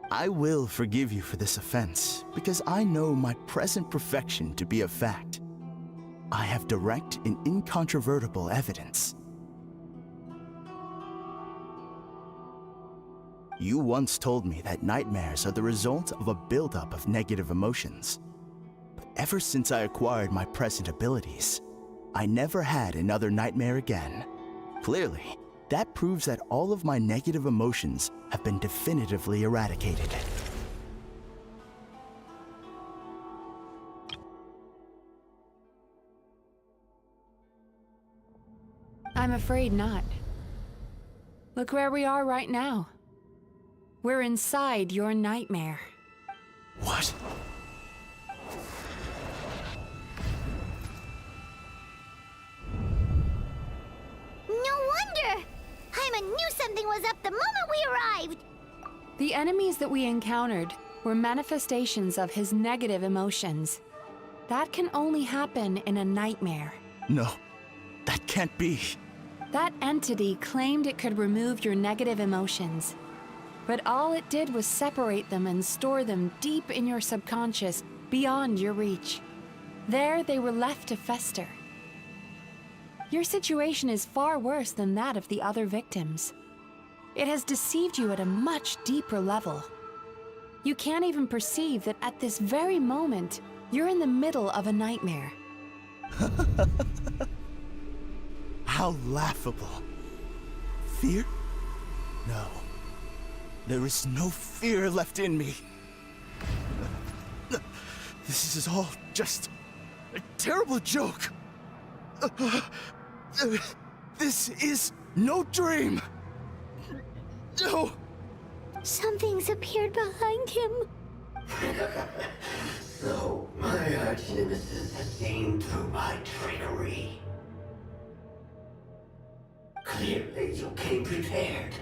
I will forgive you for this offense, because I know my present perfection to be a fact. I have direct and incontrovertible evidence. You once told me that nightmares are the result of a buildup of negative emotions. But ever since I acquired my present abilities, I never had another nightmare again. Clearly, that proves that all of my negative emotions have been definitively eradicated. I'm afraid not. Look where we are right now. We're inside your nightmare. What? No wonder! Paimon knew something was up the moment we arrived! The enemies that we encountered were manifestations of his negative emotions. That can only happen in a nightmare. No, that can't be. That entity claimed it could remove your negative emotions. But all it did was separate them and store them deep in your subconscious, beyond your reach. There they were left to fester. Your situation is far worse than that of the other victims. It has deceived you at a much deeper level. You can't even perceive that at this very moment, you're in the middle of a nightmare. How laughable. Fear? No. There is no fear left in me. This is all just a terrible joke. This is no dream. No. Something's appeared behind him. So, my arch-nemesis has seen through my trickery. Clearly, you came prepared.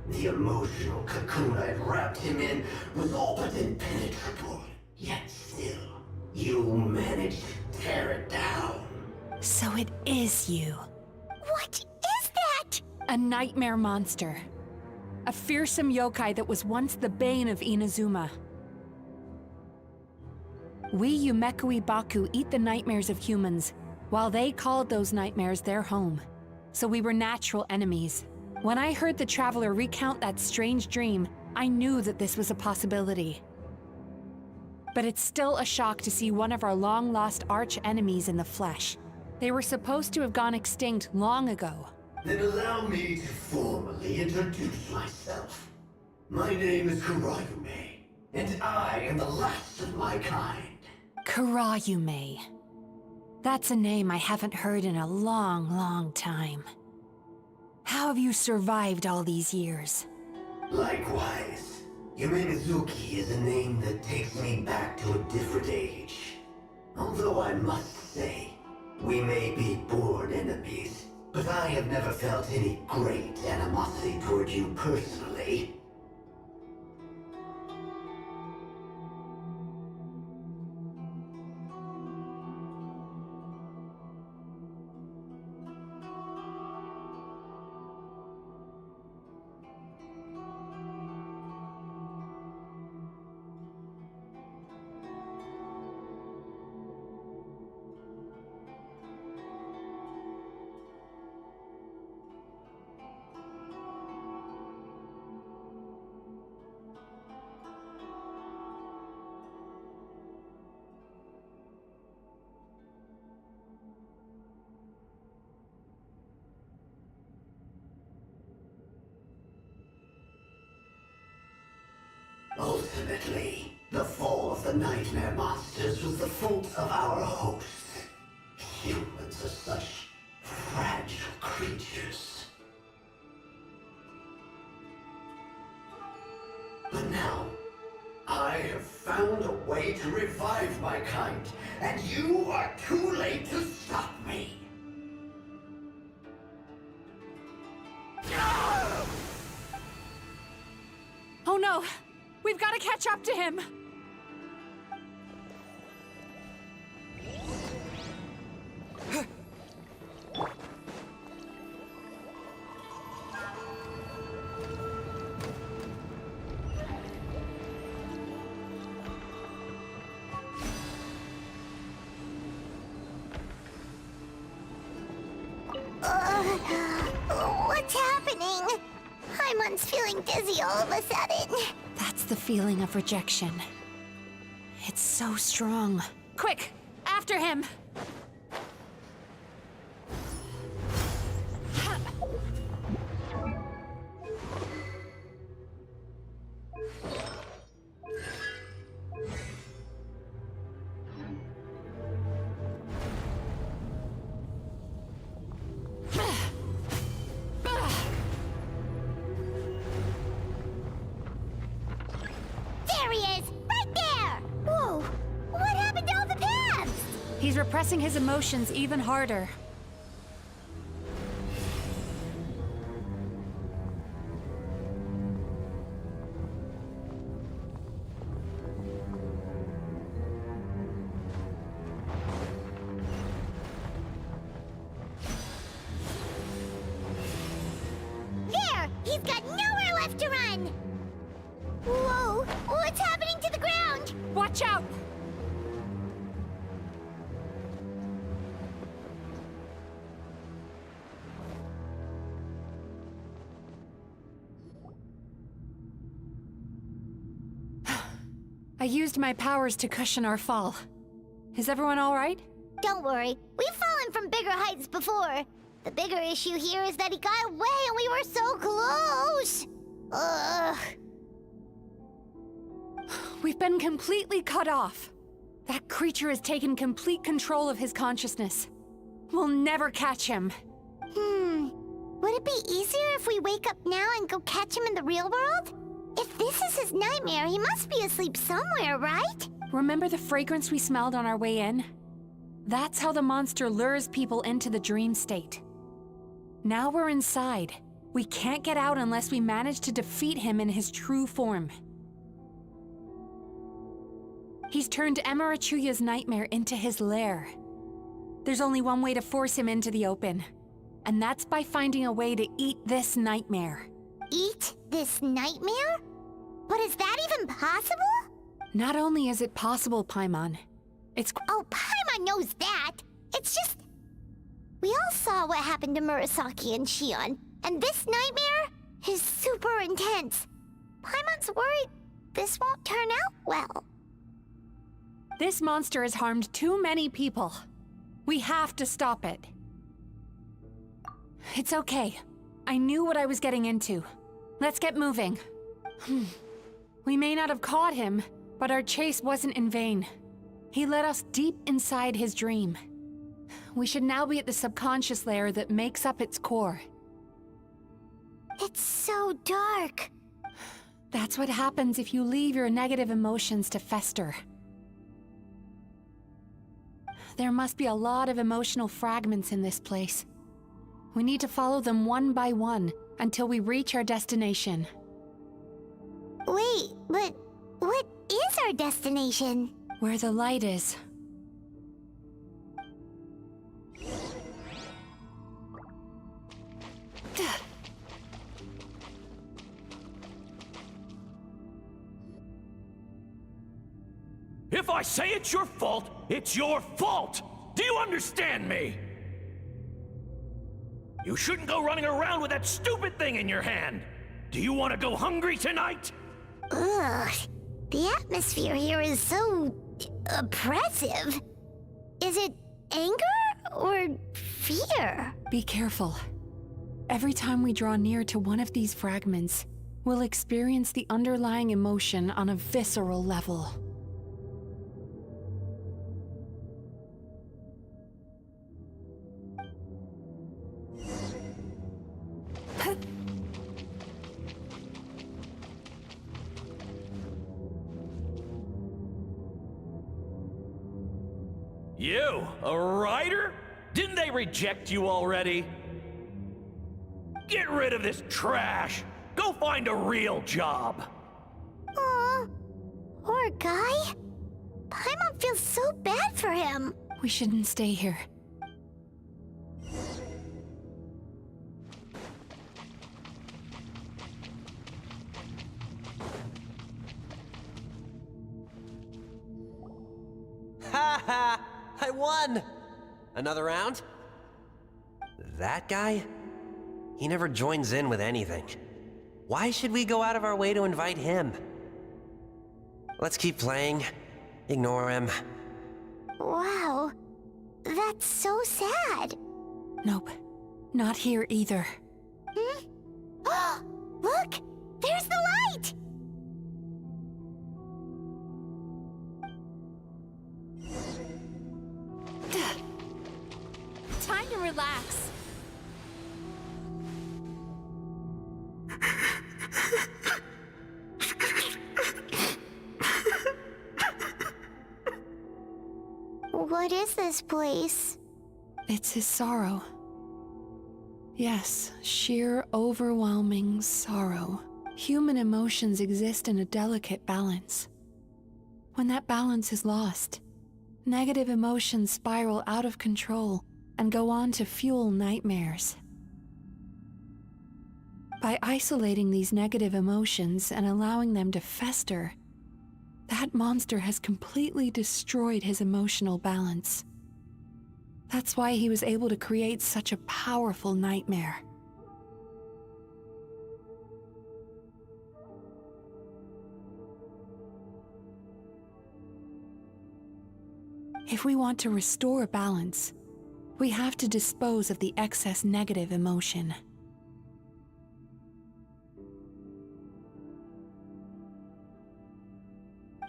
The emotional cocoon I'd wrapped him in was all but impenetrable. Yet still, you managed to tear it down. So it is you. What is that? A nightmare monster. A fearsome yokai that was once the bane of Inazuma. We Yumekui Baku eat the nightmares of humans, while they called those nightmares their home. So we were natural enemies. When I heard the Traveler recount that strange dream, I knew that this was a possibility. But it's still a shock to see one of our long-lost arch-enemies in the flesh. They were supposed to have gone extinct long ago. Then allow me to formally introduce myself. My name is Kurayume, and I am the last of my kind. Kurayume. That's a name I haven't heard in a long, long time. How have you survived all these years? Likewise, Yume Mizuki is a name that takes me back to a different age. Although I must say, we may be born enemies, but I have never felt any great animosity toward you personally. Ultimately, the fall of the nightmare monsters was the fault of our hosts. Humans are such fragile creatures. But now, I have found a way to revive my kind, and you are too late to stop me. Oh no! We've got to catch up to him! What's happening? Paimon's feeling dizzy all of a sudden. That's the feeling of rejection. It's so strong. Quick! After him! He's repressing his emotions even harder. There! He's got nowhere left to run! Whoa! What's happening to the ground? Watch out! I used my powers to cushion our fall. Is everyone all right? Don't worry, we've fallen from bigger heights before. The bigger issue here is that he got away and we were so close! Ugh. We've been completely cut off. That creature has taken complete control of his consciousness. We'll never catch him. Would it be easier if we wake up now and go catch him in the real world? If this is his nightmare, he must be asleep somewhere, right? Remember the fragrance we smelled on our way in? That's how the monster lures people into the dream state. Now we're inside. We can't get out unless we manage to defeat him in his true form. He's turned Emarachuya's nightmare into his lair. There's only one way to force him into the open, and that's by finding a way to eat this nightmare. Eat this nightmare? But is that even possible? Not only is it possible, Paimon, it's... Oh, Paimon knows that. It's just... We all saw what happened to Murasaki and Shion, and this nightmare is super intense. Paimon's worried this won't turn out well. This monster has harmed too many people. We have to stop it. It's okay. I knew what I was getting into. Let's get moving. We may not have caught him, but our chase wasn't in vain. He led us deep inside his dream. We should now be at the subconscious layer that makes up its core. It's so dark. That's what happens if you leave your negative emotions to fester. There must be a lot of emotional fragments in this place. We need to follow them one by one until we reach our destination. Wait, but what is our destination? Where the light is. If I say it's your fault, it's your fault! Do you understand me? You shouldn't go running around with that stupid thing in your hand! Do you want to go hungry tonight? Ugh, the atmosphere here is so... oppressive. Is it anger or fear? Be careful. Every time we draw near to one of these fragments, we'll experience the underlying emotion on a visceral level. You, a writer? Didn't they reject you already? Get rid of this trash! Go find a real job! Aw, poor guy. Paimon feels so bad for him. We shouldn't stay here. Ha ha! I won! Another round? That guy? He never joins in with anything. Why should we go out of our way to invite him? Let's keep playing. Ignore him. Wow, that's so sad. Nope, not here either. Look, there's the light! Time to relax. What is this place? It's his sorrow. Yes, sheer, overwhelming sorrow. Human emotions exist in a delicate balance. When that balance is lost, negative emotions spiral out of control and go on to fuel nightmares. By isolating these negative emotions and allowing them to fester, that monster has completely destroyed his emotional balance. That's why he was able to create such a powerful nightmare. If we want to restore balance, we have to dispose of the excess negative emotion.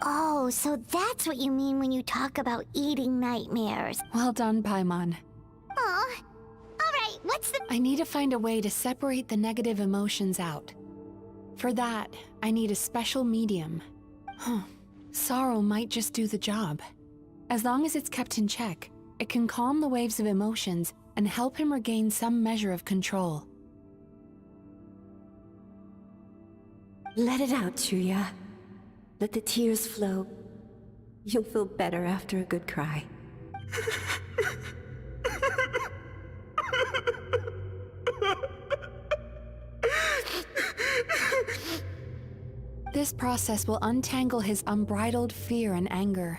Oh, so that's what you mean when you talk about eating nightmares. Well done, Paimon. Aw. Alright, what's the... I need to find a way to separate the negative emotions out. For that, I need a special medium. Sorrow might just do the job. As long as it's kept in check, it can calm the waves of emotions and help him regain some measure of control. Let it out, Chuya. Let the tears flow. You'll feel better after a good cry. This process will untangle his unbridled fear and anger,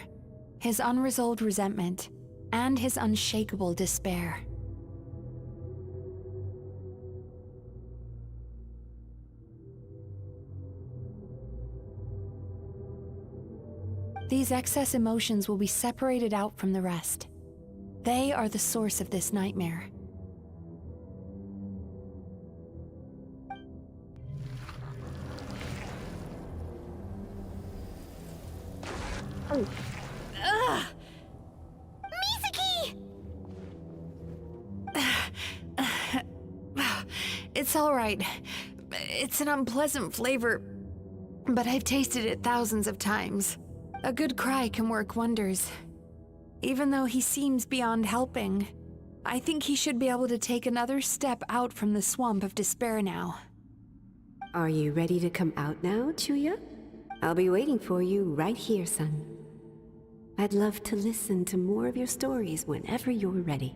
his unresolved resentment, and his unshakable despair. These excess emotions will be separated out from the rest. They are the source of this nightmare. Mizuki! It's all right. It's an unpleasant flavor, but I've tasted it thousands of times. A good cry can work wonders. Even though he seems beyond helping, I think he should be able to take another step out from the swamp of despair now. Are you ready to come out now, Chuya? I'll be waiting for you right here, son. I'd love to listen to more of your stories whenever you're ready.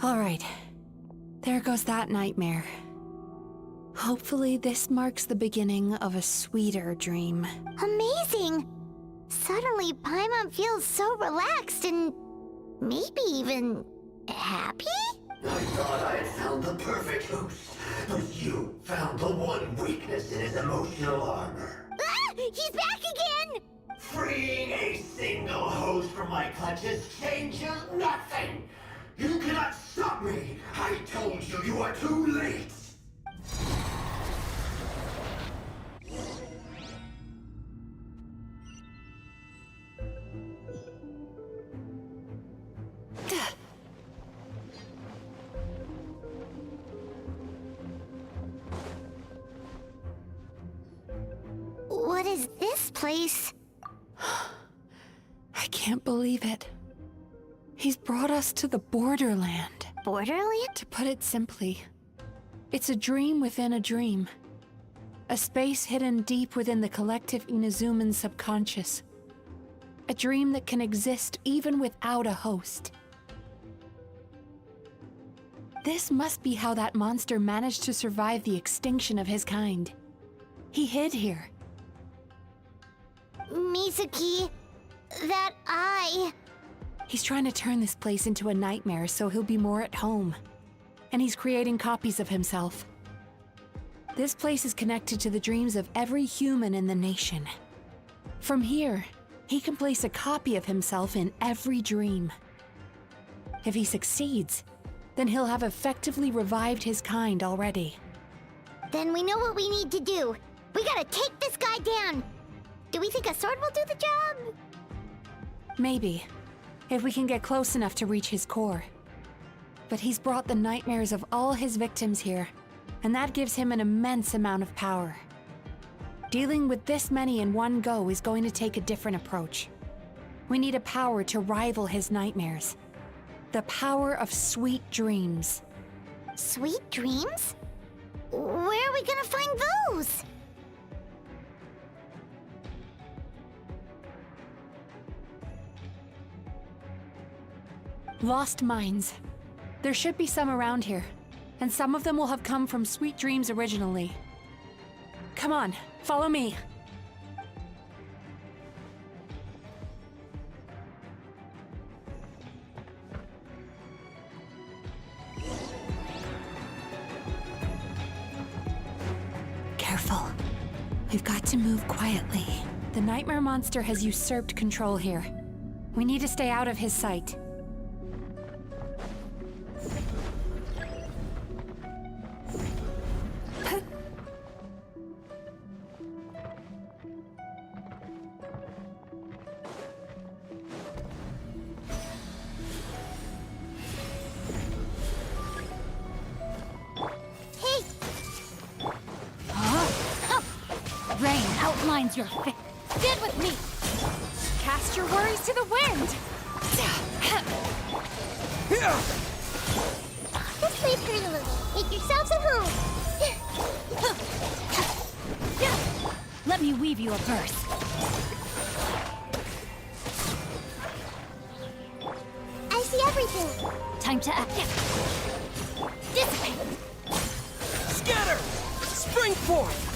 All right. There goes that nightmare. Hopefully this marks the beginning of a sweeter dream. Amazing! Suddenly, Paimon feels so relaxed and maybe even happy? I thought I had found the perfect host, but you found the one weakness in his emotional armor. Ah! He's back again! Freeing a single host from my clutches changes nothing! You cannot stop me! I told you you are too late! What is this place? I can't believe it. He's brought us to the Borderland. Borderland? To put it simply, it's a dream within a dream. A space hidden deep within the collective Inazuman subconscious. A dream that can exist even without a host. This must be how that monster managed to survive the extinction of his kind. He hid here. Mizuki, that eye... He's trying to turn this place into a nightmare so he'll be more at home. And he's creating copies of himself. This place is connected to the dreams of every human in the nation. From here, he can place a copy of himself in every dream. If he succeeds, then he'll have effectively revived his kind already. Then we know what we need to do. We gotta take this guy down. Do we think a sword will do the job? Maybe, if we can get close enough to reach his core. But he's brought the nightmares of all his victims here, and that gives him an immense amount of power. Dealing with this many in one go is going to take a different approach. We need a power to rival his nightmares. The power of sweet dreams. Sweet dreams? Where are we gonna find those? Lost minds. There should be some around here, and some of them will have come from sweet dreams originally. Come on, follow me. Careful. We've got to move quietly. The nightmare monster has usurped control here. We need to stay out of his sight. finds your fate. Stand with me! Cast your worries to the wind! This may hurt a little. Make yourselves at home. Let me weave you a verse. I see everything. Time to act. Dissipate! Scatter! Spring forth!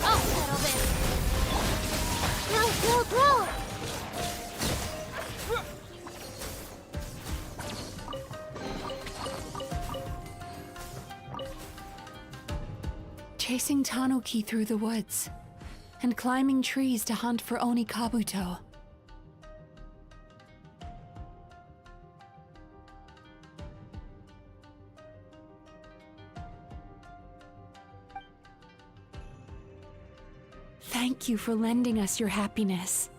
I'll settle this. Grow! Chasing Tanuki through the woods, and climbing trees to hunt for Oni Kabuto. Thank you for lending us your happiness.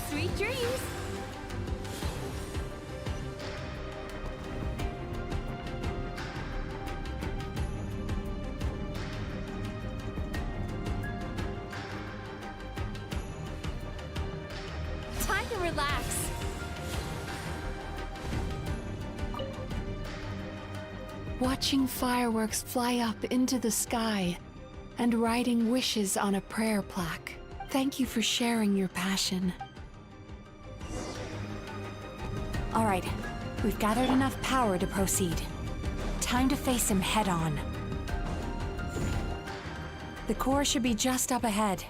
Sweet dreams! Time to relax. Watching fireworks fly up into the sky and writing wishes on a prayer plaque. Thank you for sharing your passion. All right, we've gathered enough power to proceed. Time to face him head on. The core should be just up ahead.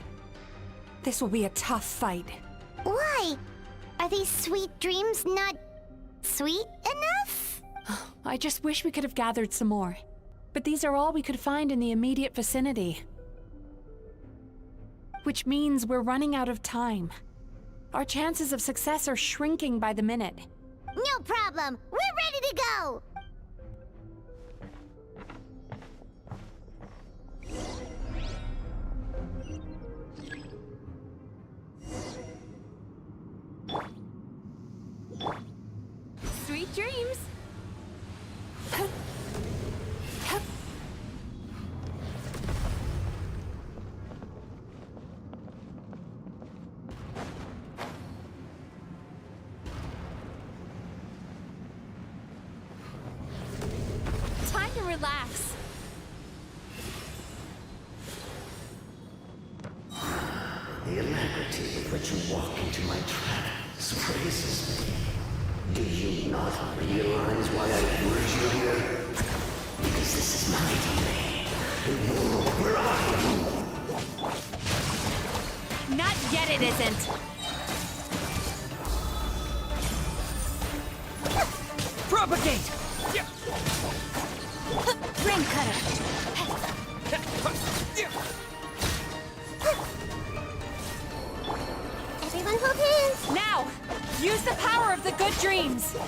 This will be a tough fight. Why? Are these sweet dreams not sweet enough? I just wish we could have gathered some more. But these are all we could find in the immediate vicinity. Which means we're running out of time. Our chances of success are shrinking by the minute. No problem. We're ready to go. Sweet dreams! Time to relax. The alacrity with which you walk into my trap surprises me. Do you not realize why I lured you here? Because this is my domain. And you're where I am. Not yet, it isn't. Propagate! Ring cutter. Everyone hold hands. Now, use the power of the good dreams. I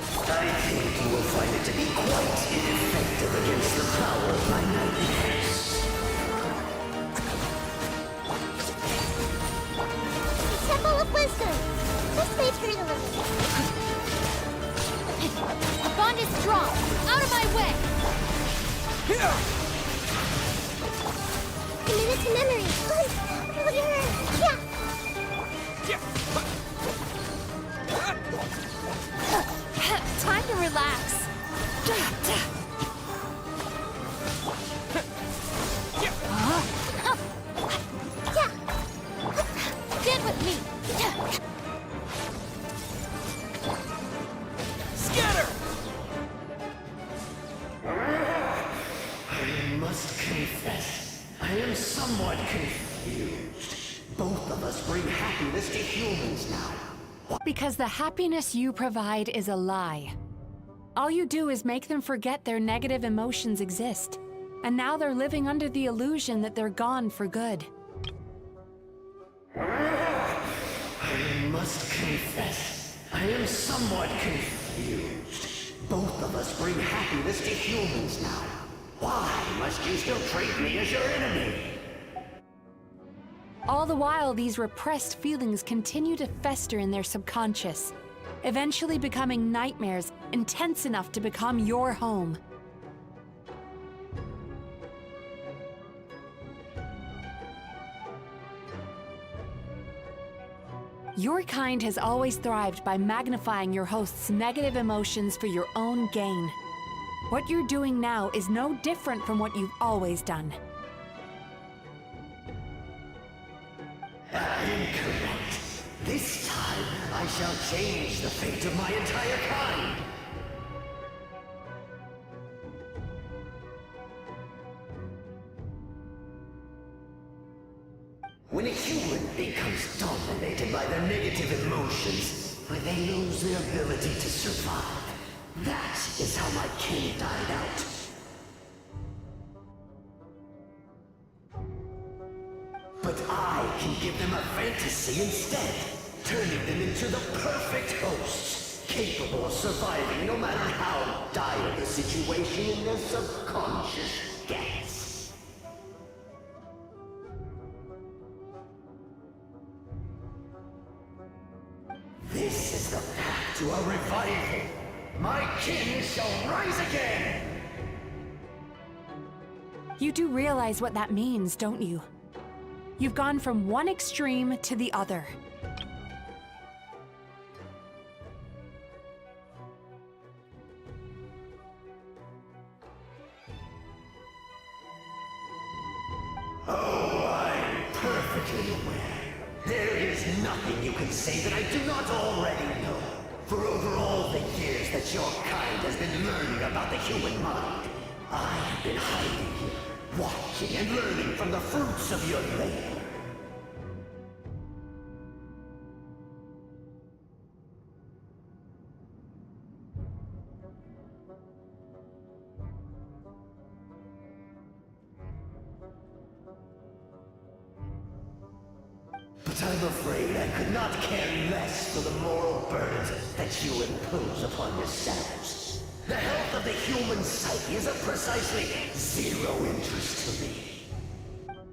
think you will find it to be quite ineffective against the power of my nightmares. The Temple of Wisdom. This may hurt a little. The bond is strong. Out of my way. Commit it to memory. Time to relax. Stand with me. Scatter! I must confess, I am somewhat confused. Both of us bring happiness to humans now. Because the happiness you provide is a lie. All you do is make them forget their negative emotions exist. And now they're living under the illusion that they're gone for good. I must confess, I am somewhat confused. Both of us bring happiness to humans now. Why must you still treat me as your enemy? All the while, these repressed feelings continue to fester in their subconscious, eventually becoming nightmares intense enough to become your home. Your kind has always thrived by magnifying your host's negative emotions for your own gain. What you're doing now is no different from what you've always done. Incorrect. This time, I shall change the fate of my entire kind. When a human becomes dominated by their negative emotions, they lose their ability to survive. That is how my kin died out. But I can give them a fantasy instead, turning them into the perfect hosts, capable of surviving no matter how dire the situation in their subconscious gets. This is the path to a revival. My kin shall rise again! You do realize what that means, don't you? You've gone from one extreme to the other. Oh, I'm perfectly aware. There is nothing you can say that I do not already know. For over all the years that your kind has been learning about the human mind, I have been hiding here, watching and learning from the fruits of your labor. But I'm afraid I could not care less for the moral burdens that you impose upon yourselves. The health of the human psyche is of precisely zero interest to me.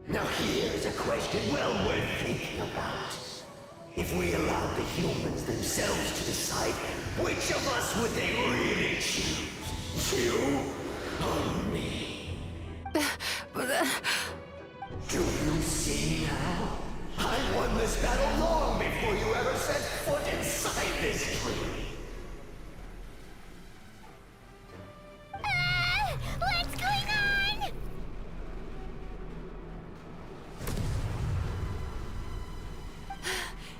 Now here's a question well worth thinking about. If we allowed the humans themselves to decide, which of us would they really choose? You or me? Do you see now? I won this battle long before you ever set foot inside this tree. What's going on?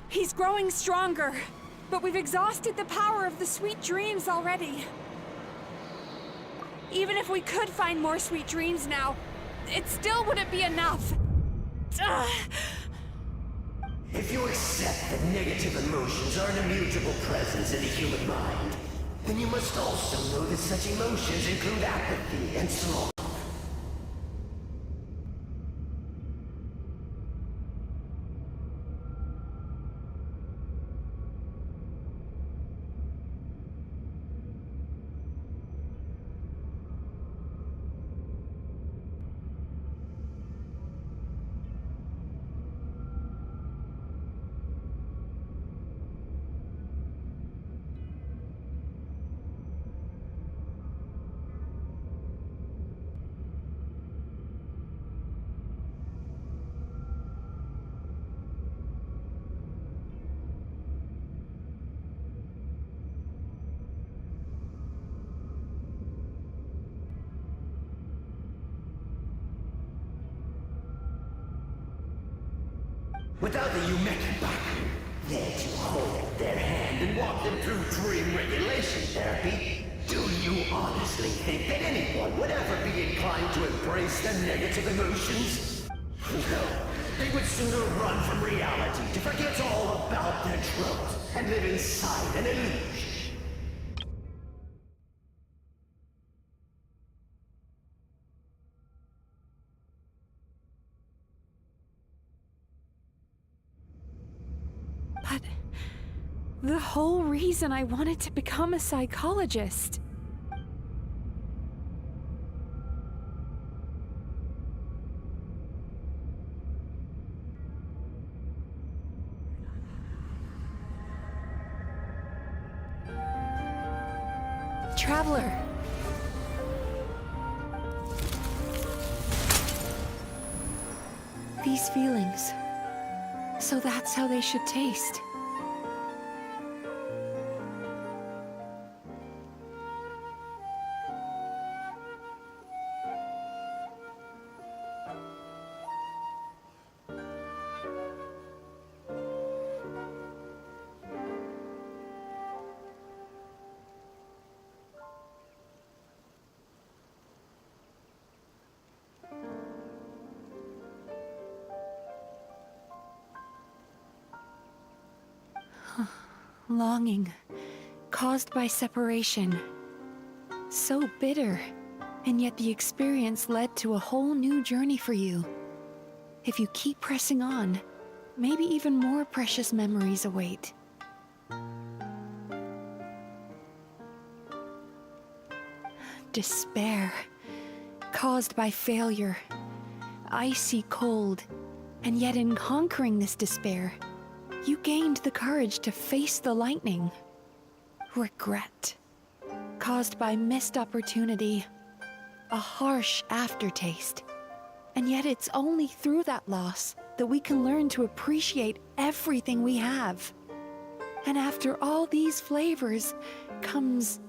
He's growing stronger, but we've exhausted the power of the sweet dreams already. Even if we could find more sweet dreams now, it still wouldn't be enough. If you accept that negative emotions are an immutable presence in the human mind, then you must also know that such emotions include apathy and sloth. Without the Yumekibaku there to hold their hand and walk them through dream regulation therapy, do you honestly think that anyone would ever be inclined to embrace their negative emotions? No, They would sooner run from reality to forget all about their troubles and live inside an illusion. But the whole reason I wanted to become a psychologist. Traveler. These feelings. So that's how they should taste. Longing, caused by separation. So bitter, and yet the experience led to a whole new journey for you. If you keep pressing on, maybe even more precious memories await. Despair, caused by failure. Icy cold, and yet in conquering this despair, you gained the courage to face the lightning. Regret, caused by missed opportunity, a harsh aftertaste. And yet it's only through that loss that we can learn to appreciate everything we have. And after all these flavors comes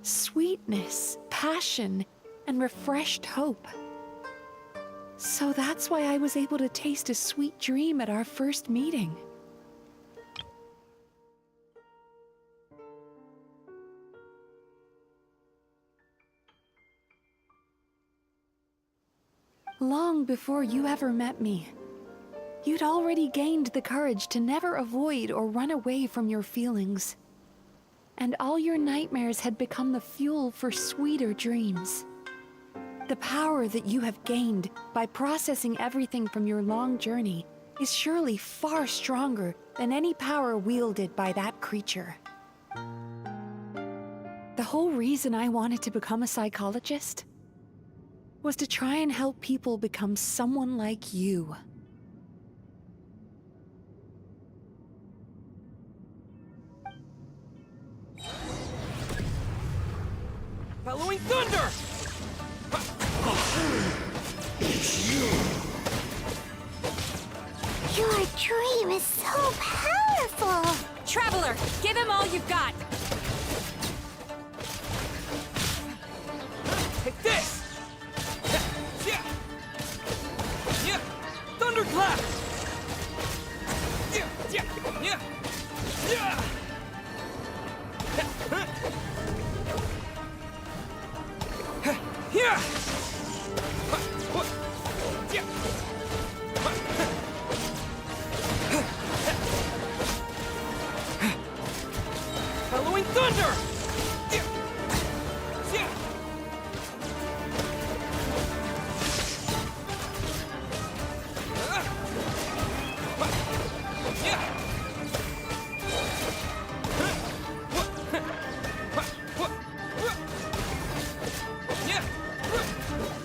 sweetness, passion, and refreshed hope. So that's why I was able to taste a sweet dream at our first meeting. Long before you ever met me, you'd already gained the courage to never avoid or run away from your feelings. And all your nightmares had become the fuel for sweeter dreams. The power that you have gained by processing everything from your long journey is surely far stronger than any power wielded by that creature. The whole reason I wanted to become a psychologist was to try and help people become someone like you. Bellowing thunder! It's you! Your dream is so powerful! Traveler, give him all you've got! Take this! Thunderclap! Bellowing thunder!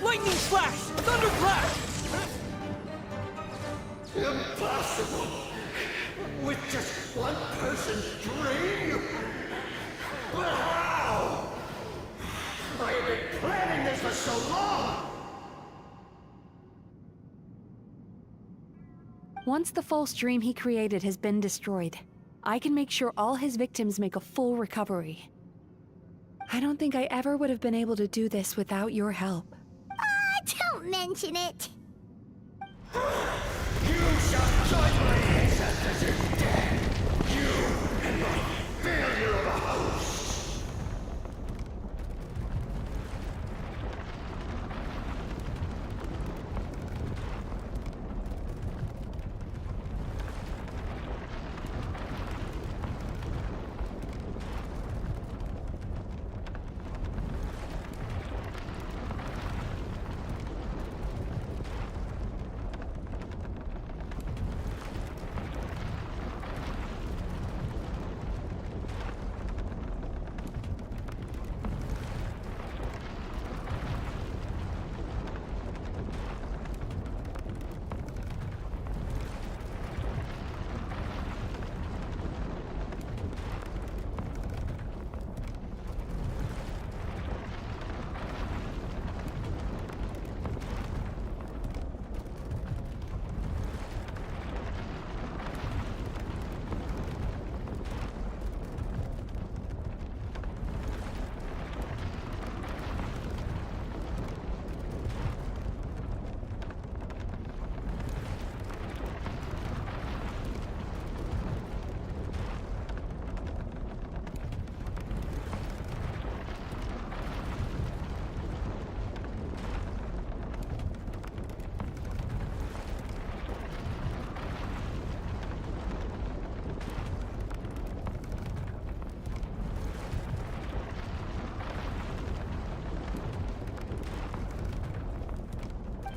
Lightning flash! Thunderclap! Impossible! With just one person's dream? But how? I have been planning this for so long! Once the false dream he created has been destroyed, I can make sure all his victims make a full recovery. I don't think I ever would have been able to do this without your help. Don't mention it. You shall join my ancestors in death! You and my failure of a host!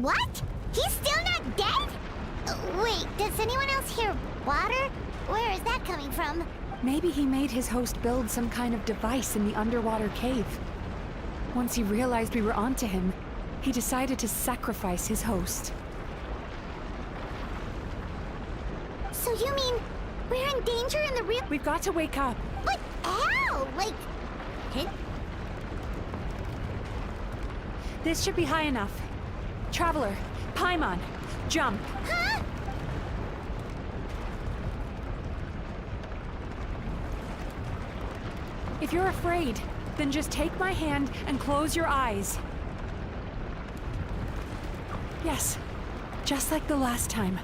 What? He's still not dead? Wait, does anyone else hear water? Where is that coming from? Maybe he made his host build some kind of device in the underwater cave. Once he realized we were onto him, he decided to sacrifice his host. So you mean we're in danger in the real— We've got to wake up. But how? Like— This should be high enough. Traveler, Paimon, jump. Huh? If you're afraid, then just take my hand and close your eyes. Yes, just like the last time.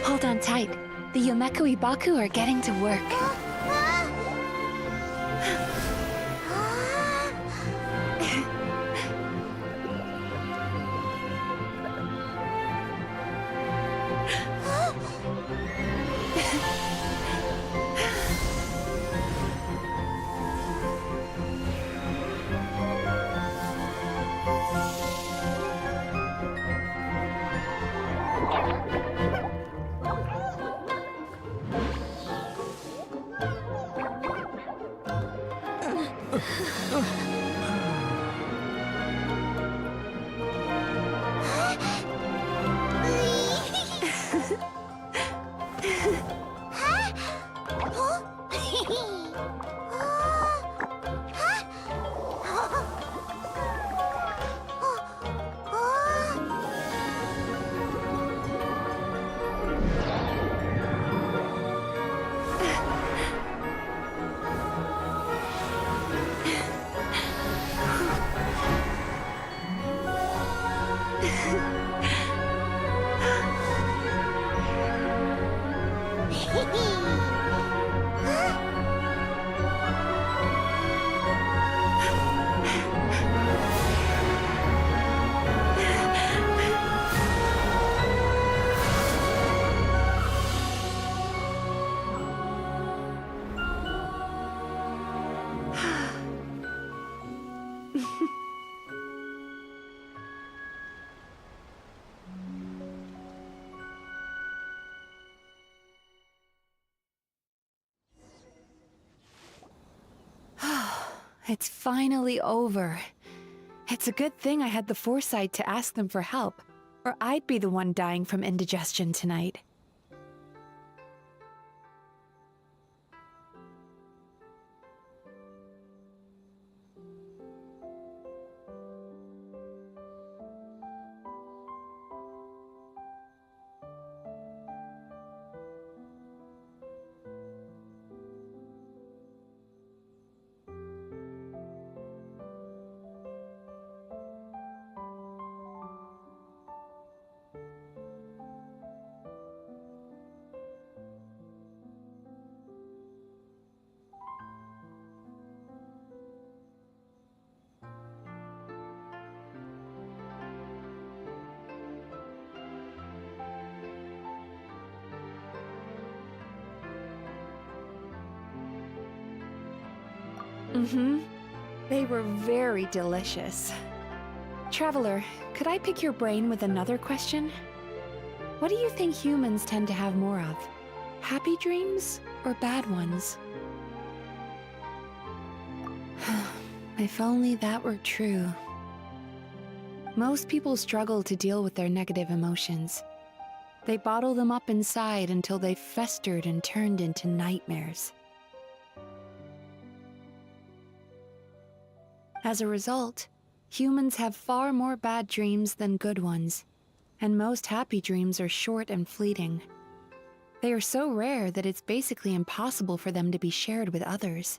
Hold on tight. The Yomeku Ibaku are getting to work. It's finally over. It's a good thing I had the foresight to ask them for help, or I'd be the one dying from indigestion tonight. They were very delicious. Traveler, could I pick your brain with another question? What do you think humans tend to have more of? Happy dreams or bad ones? If only that were true. Most people struggle to deal with their negative emotions. They bottle them up inside until they've festered and turned into nightmares. As a result, humans have far more bad dreams than good ones, and most happy dreams are short and fleeting. They are so rare that it's basically impossible for them to be shared with others.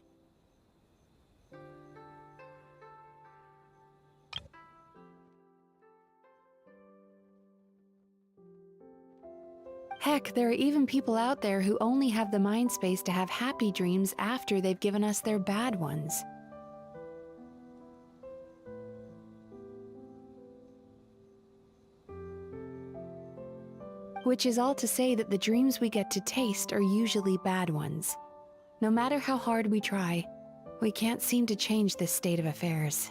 Heck, there are even people out there who only have the mind space to have happy dreams after they've given us their bad ones. Which is all to say that the dreams we get to taste are usually bad ones. No matter how hard we try, we can't seem to change this state of affairs.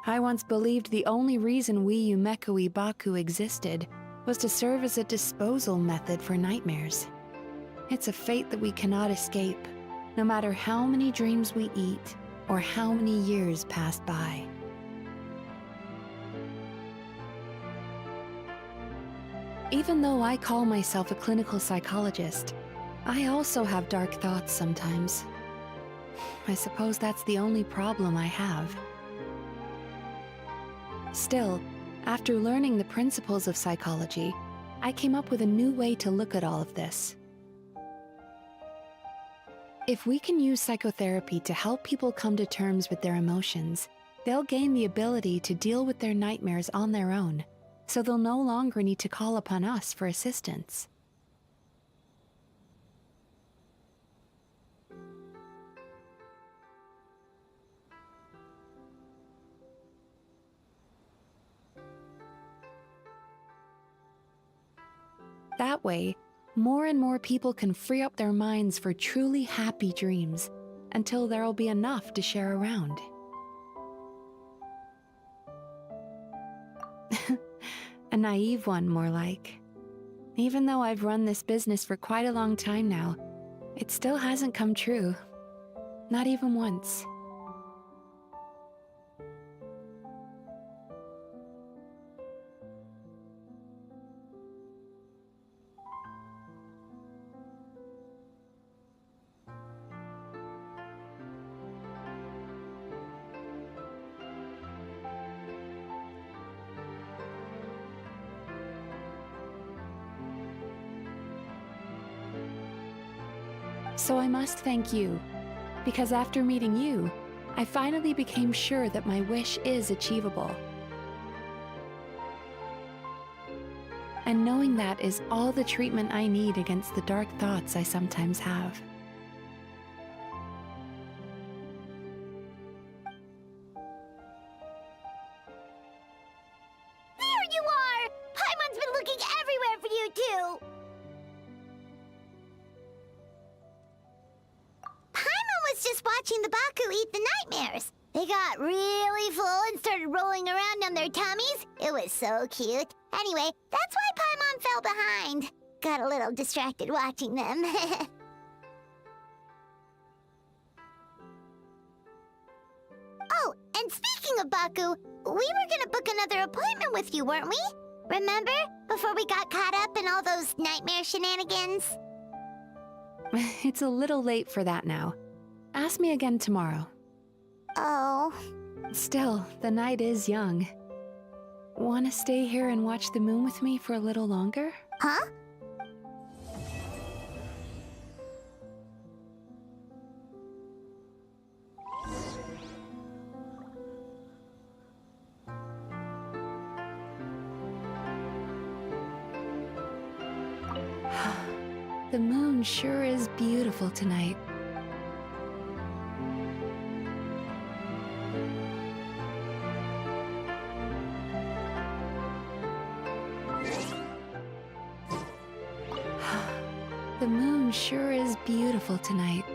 I once believed the only reason we Yumeko Baku existed was to serve as a disposal method for nightmares. It's a fate that we cannot escape, no matter how many dreams we eat or how many years pass by. Even though I call myself a clinical psychologist, I also have dark thoughts sometimes. I suppose that's the only problem I have. Still, after learning the principles of psychology, I came up with a new way to look at all of this. If we can use psychotherapy to help people come to terms with their emotions, they'll gain the ability to deal with their nightmares on their own, so they'll no longer need to call upon us for assistance. That way, more and more people can free up their minds for truly happy dreams, until there'll be enough to share around. A naive one, more like. Even though I've run this business for quite a long time now, it still hasn't come true. Not even once. So I must thank you, because after meeting you, I finally became sure that my wish is achievable. And knowing that is all the treatment I need against the dark thoughts I sometimes have. There you are! Paimon's been looking everywhere for you, too! Paimon was just watching the Baku eat the nightmares. They got really full and started rolling around on their tummies. It was so cute. Anyway, that's why Paimon fell behind. Got a little distracted watching them. Oh, and speaking of Baku, we were gonna book another appointment with you, weren't we? Remember? Before we got caught up in all those nightmare shenanigans? It's a little late for that now. Ask me again tomorrow. Oh. Still, the night is young. Wanna stay here and watch the moon with me for a little longer? Huh? The moon sure is beautiful tonight. The moon sure is beautiful tonight.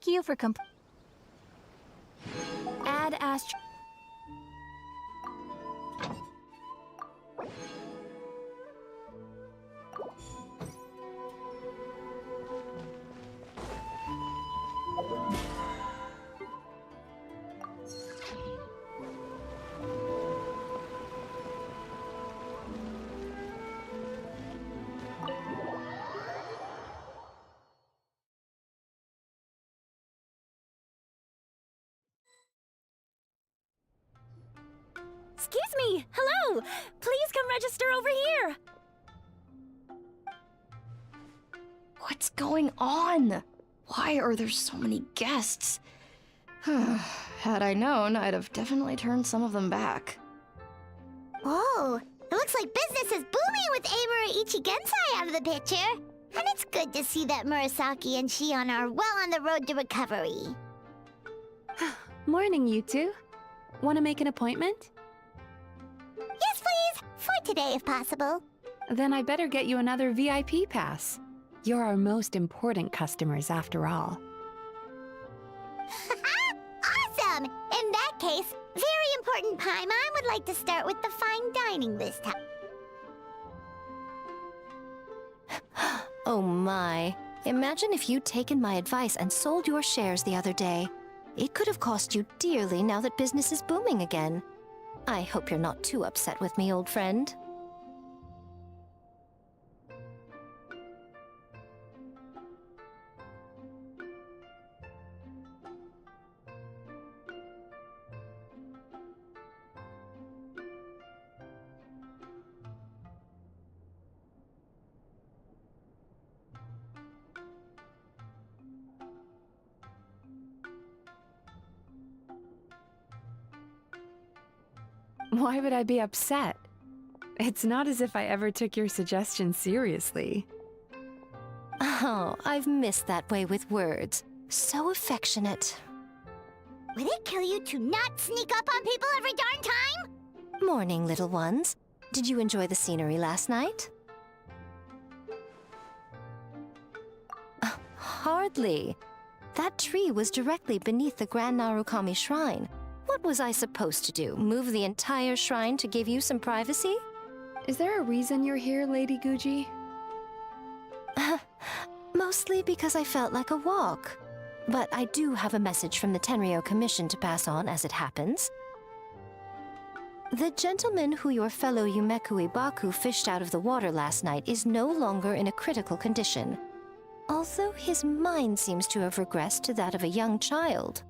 you for Add Ast. Excuse me! Hello! Please come register over here! What's going on? Why are there so many guests? Had I known, I'd have definitely turned some of them back. Whoa, it looks like business is booming with Amura Ichigensai out of the picture. And it's good to see that Murasaki and Shion are well on the road to recovery. Morning, you two. Want to make an appointment? Yes, please! For today, if possible. Then I better get you another VIP pass. You're our most important customers, after all. Awesome! In that case, very important Paimon would like to start with the fine dining this time. Oh my. Imagine if you'd taken my advice and sold your shares the other day. It could have cost you dearly now that business is booming again. I hope you're not too upset with me, old friend. Why would I be upset? It's not as if I ever took your suggestion seriously. Oh, I've missed that way with words. So affectionate. Would it kill you to not sneak up on people every darn time? Morning, little ones. Did you enjoy the scenery last night? Hardly. That tree was directly beneath the Grand Narukami Shrine. What was I supposed to do? Move the entire shrine to give you some privacy? Is there a reason you're here, Lady Guji? Mostly because I felt like a walk. But I do have a message from the Tenryo Commission to pass on as it happens. The gentleman who your fellow Yumeku Ibaku fished out of the water last night is no longer in a critical condition. Although his mind seems to have regressed to that of a young child.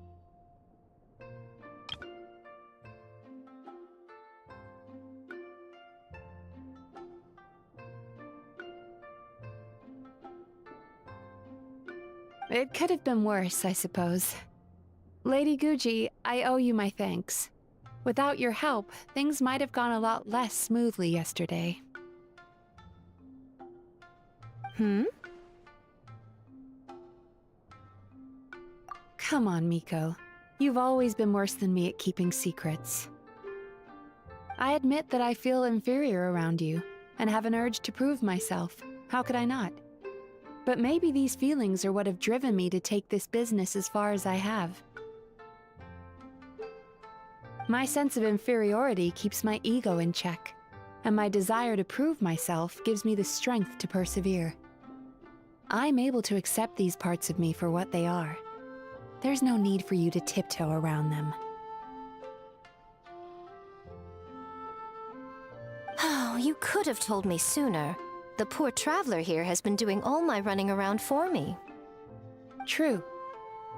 It could have been worse, I suppose. Lady Guji, I owe you my thanks. Without your help, things might have gone a lot less smoothly yesterday. Come on, Miko. You've always been worse than me at keeping secrets. I admit that I feel inferior around you, and have an urge to prove myself. How could I not? But maybe these feelings are what have driven me to take this business as far as I have. My sense of inferiority keeps my ego in check, and my desire to prove myself gives me the strength to persevere. I'm able to accept these parts of me for what they are. There's no need for you to tiptoe around them. Oh, you could have told me sooner. The poor traveler here has been doing all my running around for me. True.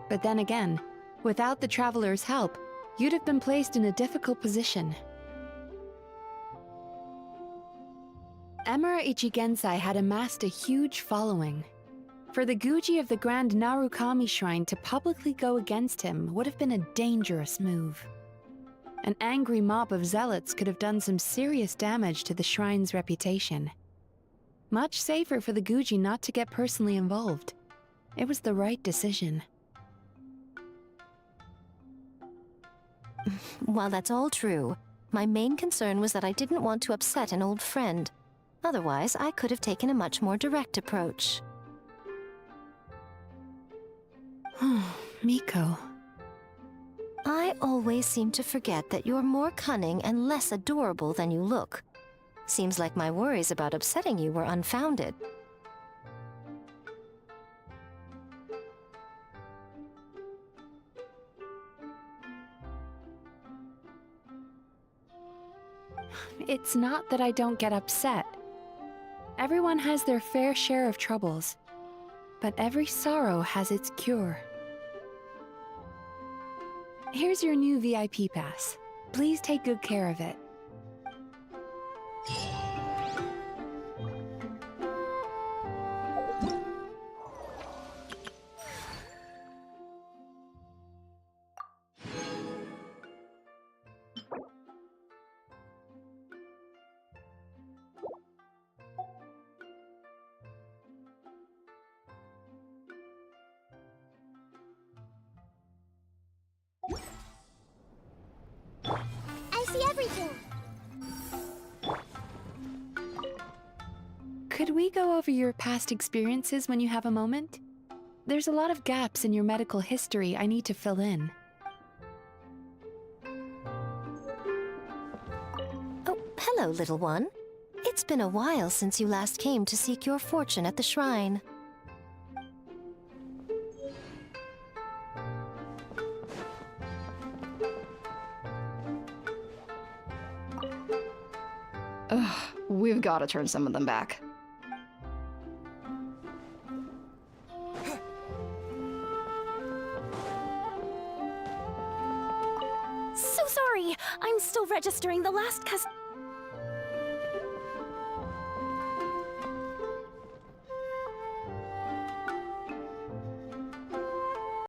But then again, without the traveler's help, you'd have been placed in a difficult position. Emura Ichigensai had amassed a huge following. For the Guji of the Grand Narukami Shrine to publicly go against him would have been a dangerous move. An angry mob of zealots could have done some serious damage to the shrine's reputation. Much safer for the Guji not to get personally involved. It was the right decision. While that's all true, my main concern was that I didn't want to upset an old friend. Otherwise, I could have taken a much more direct approach. Miko. I always seem to forget that you're more cunning and less adorable than you look. Seems like my worries about upsetting you were unfounded. It's not that I don't get upset. Everyone has their fair share of troubles, but every sorrow has its cure. Here's your new VIP pass. Please take good care of it. I see everything. Could we go over your past experiences when you have a moment? There's a lot of gaps in your medical history I need to fill in. Oh, hello, little one. It's been a while since you last came to seek your fortune at the shrine. Ugh, we've got to turn some of them back. So sorry. I'm still registering the last